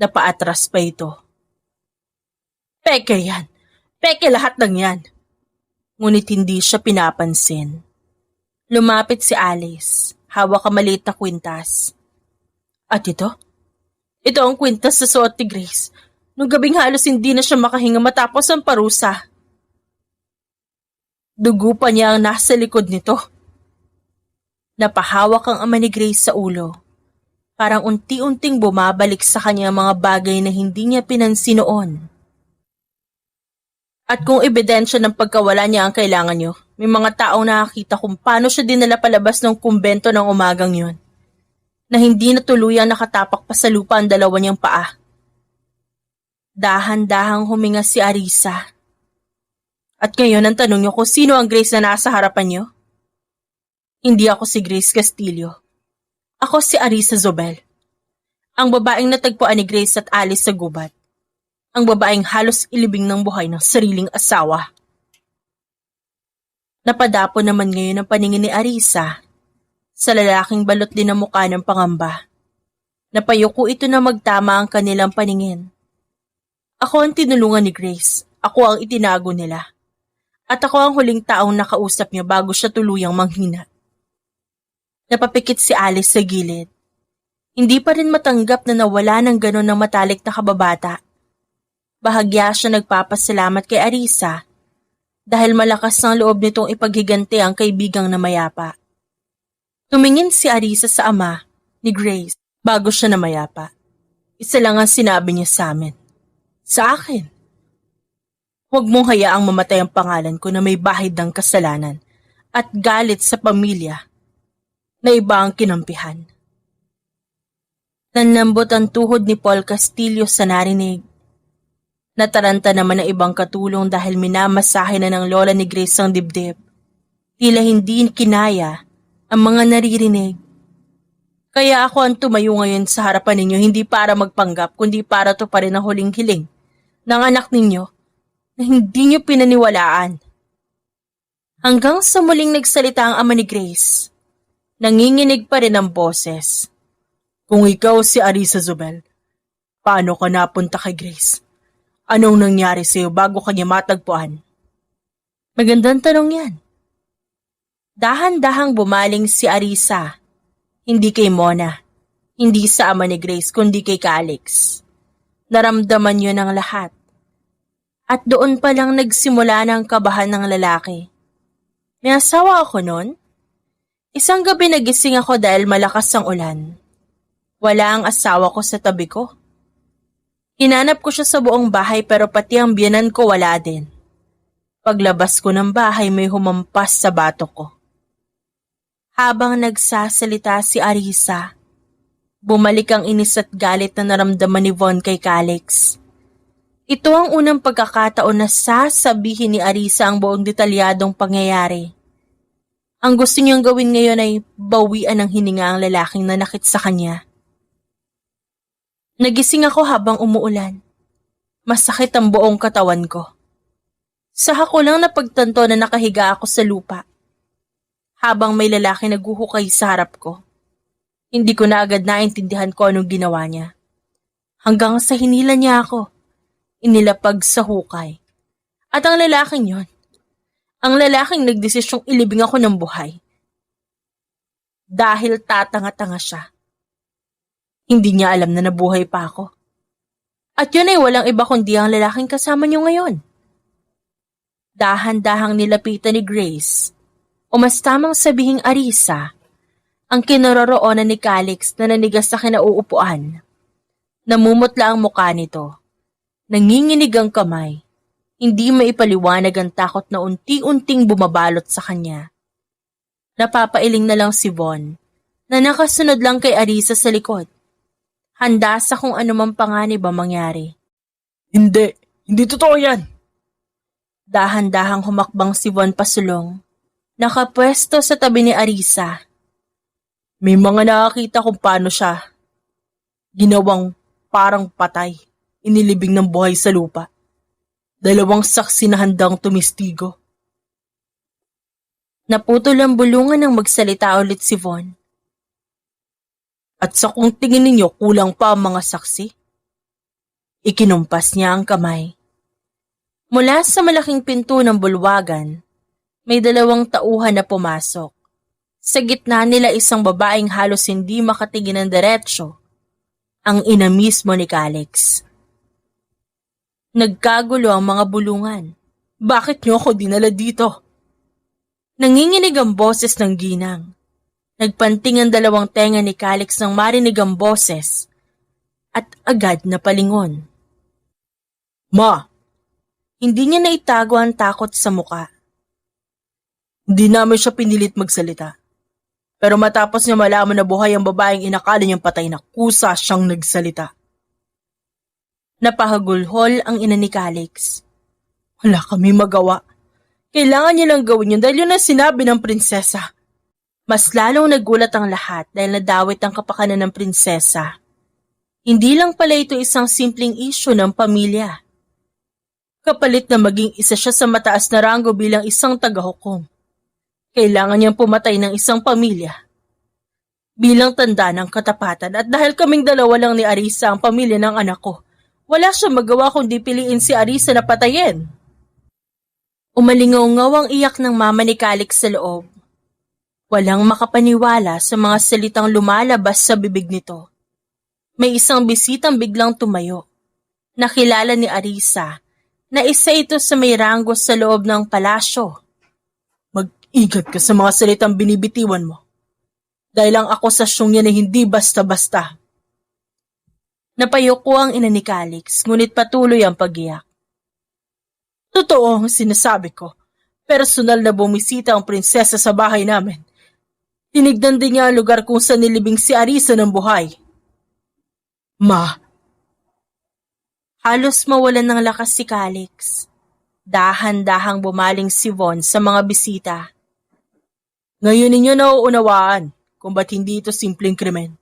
napaatras pa ito. Peke yan! Peke lahat ng yan! Ngunit hindi siya pinapansin. Lumapit si Alice, hawak ang maliit na kwintas. At ito? Ito ang kwintas sa suot ni Grace. Nung gabing halos hindi na siya makahinga matapos ang parusa. Dugo pa niya ang nasa likod nito. Napahawak ang ama ni Grace sa ulo. Parang unti-unting bumabalik sa kanya mga bagay na hindi niya pinansin noon. At kung ebidensya ng pagkawala niya ang kailangan niyo, may mga taong nakakita kung paano siya dinala palabas ng kumbento ng umagang yon, na hindi na tuluyang nakatapak pa sa lupa ang 2 niyang paa. Dahan-dahang huminga si Arisa. At ngayon ang tanong niyo kung sino ang Grace na nasa harapan niyo? Hindi ako si Grace Castillo. Ako si Arisa Zobel. Ang babaeng natagpuan ni Grace at Alice sa gubat. Ang babaeng halos ilibing ng buhay ng sariling asawa. Napadapo naman ngayon ang paningin ni Arisa sa lalaking balot din ang mukha ng pangamba. Napayuko ito na magtama ang kanilang paningin. Ako ang tinulungan ni Grace. Ako ang itinago nila. At ako ang huling taong nakausap niya bago siya tuluyang manghina. Napapikit si Alice sa gilid. Hindi pa rin matanggap na nawala ng ganon ng matalik na kababata. Bahagya siya nagpapasalamat kay Arisa dahil malakas ang loob nitong ipaghiganti ang kaibigang na mayapa. Tumingin si Arisa sa ama ni Grace bago siya namayapa. Isa lang ang sinabi niya sa amin. Sa akin. Huwag mong hayaang mamatay ang pangalan ko na may bahid ng kasalanan at galit sa pamilya na iba ang kinampihan. Nanlambot ang tuhod ni Paul Castillo sa narinig. Nataranta naman ng ibang katulong dahil minamasahe na ng lola ni Grace ang dibdib. Tila hindi kinaya ang mga naririnig. Kaya ako ang tumayo ngayon sa harapan ninyo hindi para magpanggap kundi para to pa rin ang huling hiling ng anak ninyo na hindi niyo pinaniwalaan. Hanggang sa muling nagsalita ang ama ni Grace, Nanginginig pa rin ang boses. Kung ikaw si Arisa Zubel, paano ka napunta kay Grace? Anong nangyari sa'yo bago kanya matagpuan? Magandang tanong yan. Dahan-dahang bumaling si Arisa. Hindi kay Mona. Hindi sa ama ni Grace, kundi kay Calix. Naramdaman yun ng lahat. At doon pa lang nagsimula ng kabahan ng lalaki. May asawa ako noon. Isang gabi nagising ako dahil malakas ang ulan. Wala ang asawa ko sa tabi ko. Hinanap ko siya sa buong bahay pero pati ang biyenan ko wala din. Paglabas ko ng bahay may humampas sa batok ko. Habang nagsasalita si Arisa, bumalik ang inis at galit na naramdaman ni Von kay Calix. Ito ang unang pagkakataon na sasabihin ni Arisa ang buong detalyadong pangyayari. Ang gusto niyang gawin ngayon ay bawian ng hininga ang lalaking nanakit sa kanya. Nagising ako habang umuulan. Masakit ang buong katawan ko. Saka ko lang napagtanto na nakahiga ako sa lupa. Habang may lalaki naghuhukay sa harap ko. Hindi ko na agad naintindihan ko anong ginawa niya. Hanggang sa hinila niya ako. Inilapag sa hukay. At ang lalaking yon, ang lalaking nagdesisyong ilibing ako ng buhay. Dahil tatanga-tanga siya. Hindi niya alam na nabuhay pa ako. At yun ay walang iba kundi ang lalaking kasama niyo ngayon. Dahan-dahang nilapitan ni Grace, o mas tamang sabihing Arisa, ang kinaroroonan ni Calix na nanigas sa kinauupuan. Namumutla ang mukha nito. Nanginginig ang kamay. Hindi maipaliwanag ang takot na unti-unting bumabalot sa kanya. Napapailing na lang si Von, na nakasunod lang kay Arisa sa likod. Handa sa kung anumang panganib ang mangyari. Hindi totoo yan. Dahan-dahang humakbang si Von pasulong. Nakapwesto sa tabi ni Arisa. May mga nakakita kung paano siya ginawang parang patay, inilibing ng buhay sa lupa. 2 saksi na handang tumistigo. Naputol ang bulungan ng magsalita ulit si Von. At sa kung tingin ninyo kulang pa ang mga saksi, ikinumpas niya ang kamay. Mula sa malaking pinto ng bulwagan, may 2 tauhan na pumasok. Sa gitna nila isang babaeng halos hindi makatingin ng diretsyo, ang ina mismo ni Calix. Nagkagulo ang mga bulungan. Bakit niyo ako dinala dito? Nanginginig ang boses ng ginang. Nagpanting ang 2 tenga ni Calix nang marinig ang boses at agad na palingon. Ma! Hindi niya naitago ang takot sa muka. Hindi namin siya pinilit magsalita. Pero matapos niya malaman na buhay ang babaeng inakala niyang patay na kusa siyang nagsalita. Napahagulhol ang ina ni Calix. Wala kami magawa. Kailangan niya lang gawin yun dahil yun ang sinabi ng prinsesa. Mas lalong nagulat ang lahat dahil nadawit ang kapakanan ng prinsesa. Hindi lang pala ito isang simpleng isyu ng pamilya. Kapalit na maging isa siya sa mataas na ranggo bilang isang tagahukom. Kailangan niyang pumatay ng isang pamilya. Bilang tanda ng katapatan at dahil kaming 2 lang ni Arisa ang pamilya ng anak ko, wala siyang magawa kundi piliin si Arisa na patayin. Umalingaw-ngaw ang iyak ng mama ni Calix sa loob. Walang makapaniwala sa mga salitang lumalabas sa bibig nito. May isang bisitang biglang tumayo. Nakilala ni Arisa na isa ito sa may ranggo sa loob ng palasyo. Mag-ingat ka sa mga salitang binibitiwan mo. Dahil ang akusasyong yan ay hindi basta-basta. Napayuko ang ina ni Calix, ngunit patuloy ang pag-iyak. Totoo ang sinasabi ko. Personal na bumisita ang prinsesa sa bahay namin. Tinignan din niya ang lugar kung saan nilibing si Arisa ng buhay. Ma. Halos mawalan ng lakas si Calix. Dahan-dahang bumaling si Von sa mga bisita. Ngayon ninyo nauunawaan kung ba't hindi ito simpleng krimen.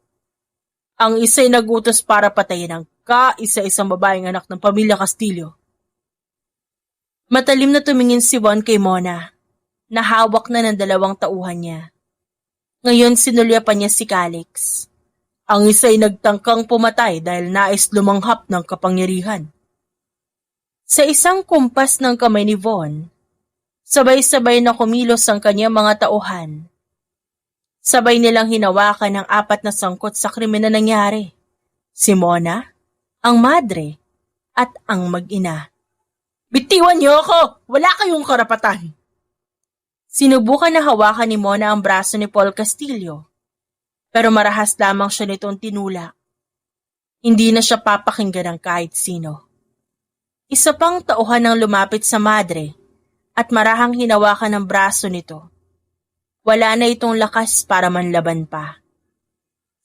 Ang isa'y nagutos para patayin ang kaisa-isang babaeng anak ng pamilya Castillo. Matalim na tumingin si Von kay Mona, na hawak na ng 2 tauhan niya. Ngayon sinulyapan niya si Calix. Ang isa'y nagtangkang pumatay dahil nais lumanghap ng kapangyarihan. Sa isang kumpas ng kamay ni Von, sabay-sabay na kumilos ang kanyang mga tauhan. Sabay nilang hinawakan ang 4 na sangkot sa krimen na nangyari. Si Mona, ang madre, at ang mag-ina. Bitiwan niyo ako! Wala kayong karapatan! Sinubukan na hawakan ni Mona ang braso ni Paul Castillo, pero marahas lamang siya nitong tinulak. Hindi na siya papakinggan ng kahit sino. Isa pang tauhan ang lumapit sa madre at marahang hinawakan ang braso nito. Wala na itong lakas para manlaban pa.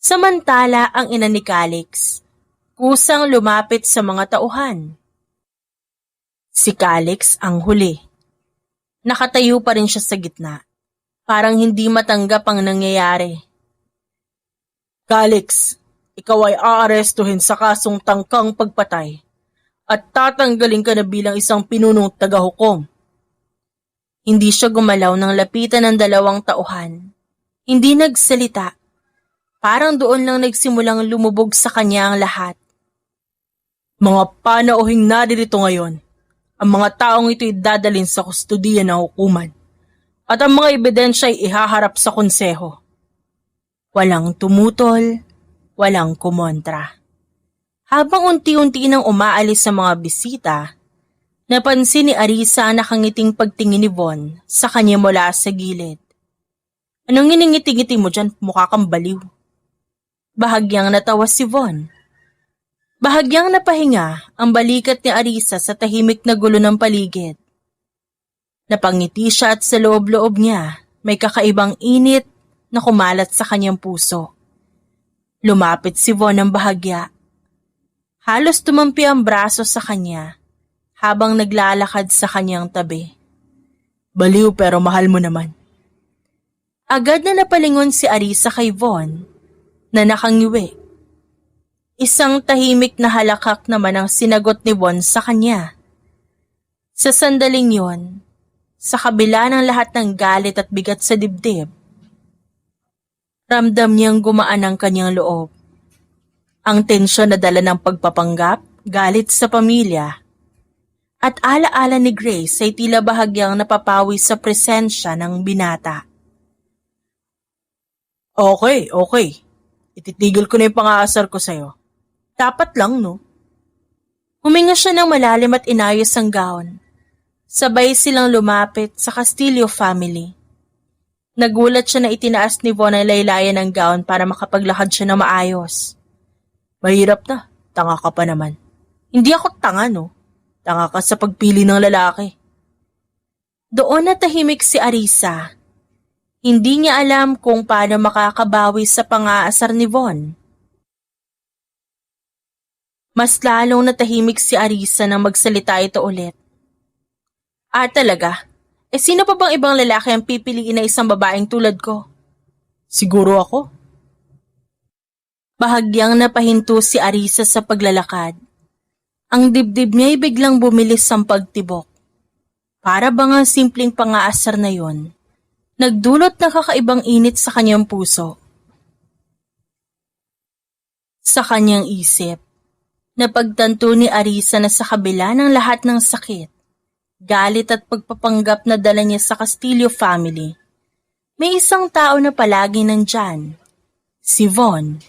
Samantala ang ina ni Calix, kusang lumapit sa mga tauhan. Si Calix ang huli. Nakatayo pa rin siya sa gitna. Parang hindi matanggap ang nangyayari. Calix, ikaw ay aarestuhin sa kasong tangkang pagpatay at tatanggalin ka na bilang isang pinunong tagahukom. Hindi siya gumalaw nang lapitan ng 2 tauhan. Hindi nagsalita. Parang doon lang nagsimulang lumubog sa kanya ang lahat. Mga panauhing naririto ngayon, ang mga taong ito'y dadalhin sa kustudiya ng hukuman at ang mga ebidensya ay ihaharap sa konseho. Walang tumutol, walang kumontra. Habang unti-unti nang umaalis sa mga bisita, napansin ni Arisa ang nakangiting pagtingin ni Von sa kanya mula sa gilid. Anong iningiti-ngiti mo dyan? Mukha kang baliw. Bahagyang natawa si Von. Bahagyang napahinga ang balikat ni Arisa sa tahimik na gulo ng paligid. Napangiti siya at sa loob-loob niya may kakaibang init na kumalat sa kanyang puso. Lumapit si Von ng bahagya. Halos tumampi ang braso sa kanya habang naglalakad sa kanyang tabi. Baliw pero mahal mo naman. Agad na napalingon si Arisa kay Von na nakangiwi. Isang tahimik na halakak naman ang sinagot ni Von sa kanya. Sa sandaling yon, sa kabila ng lahat ng galit at bigat sa dibdib, ramdam niyang gumaan ang kanyang loob. Ang tensyon na dala ng pagpapanggap, galit sa pamilya, at alaala ni Grace ay tila bahagyang napapawi sa presensya ng binata. Okay. Ititigil ko na yung pang-aasar ko sa'yo. Dapat lang, no? Huminga siya ng malalim at inayos ang gown. Sabay silang lumapit sa Castillo family. Nagulat siya na itinaas ni Von ang laylayan ng gown para makapaglakad siya na maayos. Mahirap na, tanga ka pa naman. Hindi ako tanga, no? Tanga ka sa pagpili ng lalaki. Doon natahimik si Arisa. Hindi niya alam kung paano makakabawi sa pang-aasar ni Von. Mas lalong natahimik si Arisa nang magsalita ito ulit. Talaga? Sino pa bang ibang lalaki ang pipiliin na isang babaeng tulad ko? Siguro ako. Bahagyang napahinto si Arisa sa paglalakad. Ang dibdib niya ay biglang bumilis ang pagtibok. Para bang ang simpleng pang-aasar na yon, nagdulot ng kakaibang init sa kanyang puso. Sa kanyang isip, napagtanto ni Arisa na sa kabila ng lahat ng sakit, galit at pagpapanggap na dala niya sa Castillo family, may isang tao na palagi nandyan, si Von.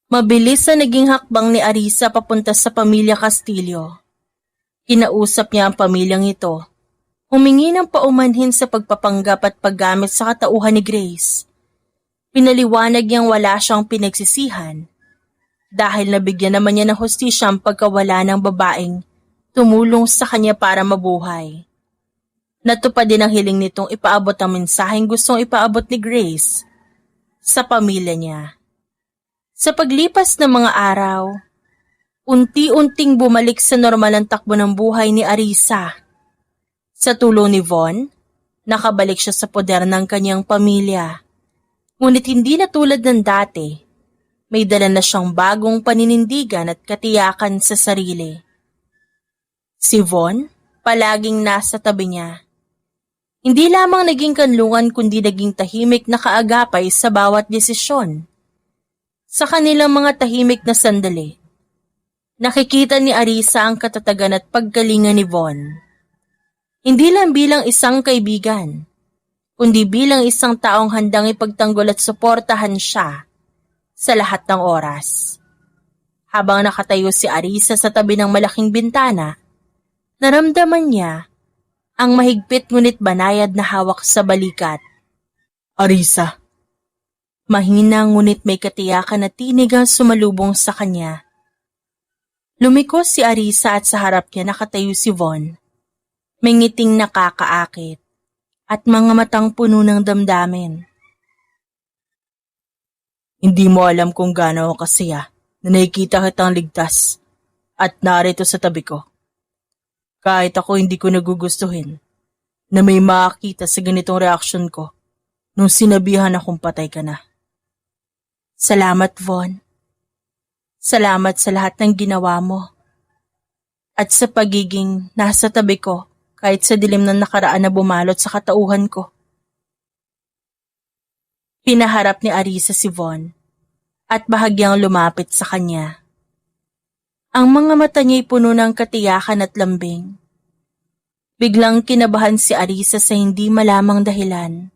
Mabilis na naging hakbang ni Arisa papunta sa pamilya Castillo. Kinausap niya ang pamilyang ito. Humingi ng paumanhin sa pagpapanggap at paggamit sa katauhan ni Grace. Pinaliwanag niyang wala siyang pinagsisihan dahil nabigyan naman niya ng hustisya ang pagkawala ng babaeng tumulong sa kanya para mabuhay. Natupad din ang hiling nitong ipaabot ang mensaheng gustong ipaabot ni Grace sa pamilya niya. Sa paglipas ng mga araw, unti-unting bumalik sa normal ang takbo ng buhay ni Arisa. Sa tulong ni Von, nakabalik siya sa poder ng kanyang pamilya. Ngunit hindi na tulad ng dati, may dala na siyang bagong paninindigan at katiyakan sa sarili. Si Von, palaging nasa tabi niya. Hindi lamang naging kanlungan kundi naging tahimik na kaagapay sa bawat desisyon. Sa kanilang mga tahimik na sandali, nakikita ni Arisa ang katatagan at paggalingan ni Von. Hindi lang bilang isang kaibigan, kundi bilang isang taong handang ipagtanggol at suportahan siya sa lahat ng oras. Habang nakatayo si Arisa sa tabi ng malaking bintana, naramdaman niya ang mahigpit ngunit banayad na hawak sa balikat. Arisa, Mahina ngunit may katiyakan na tinig ang sumalubong sa kanya. Lumiko si Arisa at sa harap niya nakatayo si Von. May ngiting nakakaakit at mga matang puno ng damdamin. hindi mo alam kung gaano ako kasaya na nakikita kitang ligtas at narito sa tabi ko. Kahit ako hindi ko nagugustuhin na may makakita sa ganitong reaksyon ko nung sinabihan akong patay ka na. Salamat, Von. Salamat sa lahat ng ginawa mo. At sa pagiging nasa tabi ko kahit sa dilim ng nakaraan na bumalot sa katauhan ko. Pinaharap ni Arisa si Von at bahagyang lumapit sa kanya. Ang mga mata niya'y puno ng katiyakan at lambing. Biglang kinabahan si Arisa sa hindi malamang dahilan.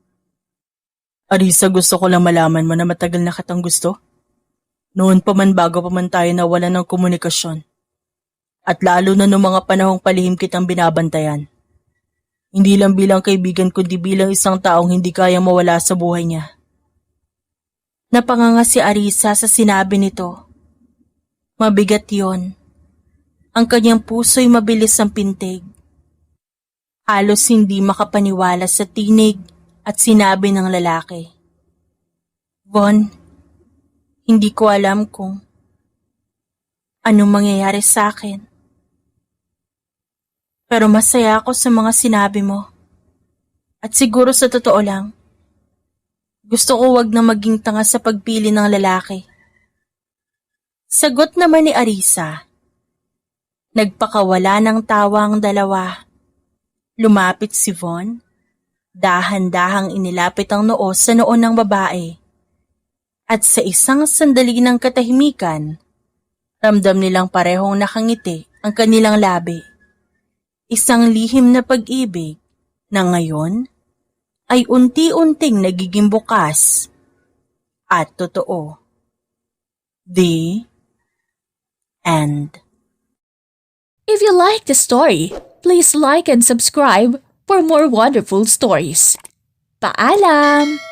Arisa, gusto ko lang malaman mo na matagal na kitang gusto. Noon pa man bago pa man tayo nawalan ng komunikasyon. At lalo na noong mga panahong palihim kitang binabantayan. Hindi lang bilang kaibigan kundi bilang isang taong hindi kayang mawala sa buhay niya. Napanganga si Arisa sa sinabi nito. Mabigat yon. Ang kanyang puso'y mabilis ang pintig. Halos hindi makapaniwala sa tinig at sinabi ng lalaki. Von, hindi ko alam kung anong mangyayari sa akin. Pero masaya ako sa mga sinabi mo. At siguro sa totoo lang, gusto ko wag na maging tanga sa pagpili ng lalaki. Sagot naman ni Arisa. Nagpakawala ng tawa ang dalawa. Lumapit si Von. Dahan-dahang inilapit ang noo sa noo ng babae. At sa isang sandali ng katahimikan, ramdam nilang parehong nakangiti ang kanilang labi. Isang lihim na pag-ibig na ngayon ay unti-unting nagiging bukas at totoo. The End. If you like the story, please like and subscribe for more wonderful stories. Paalam!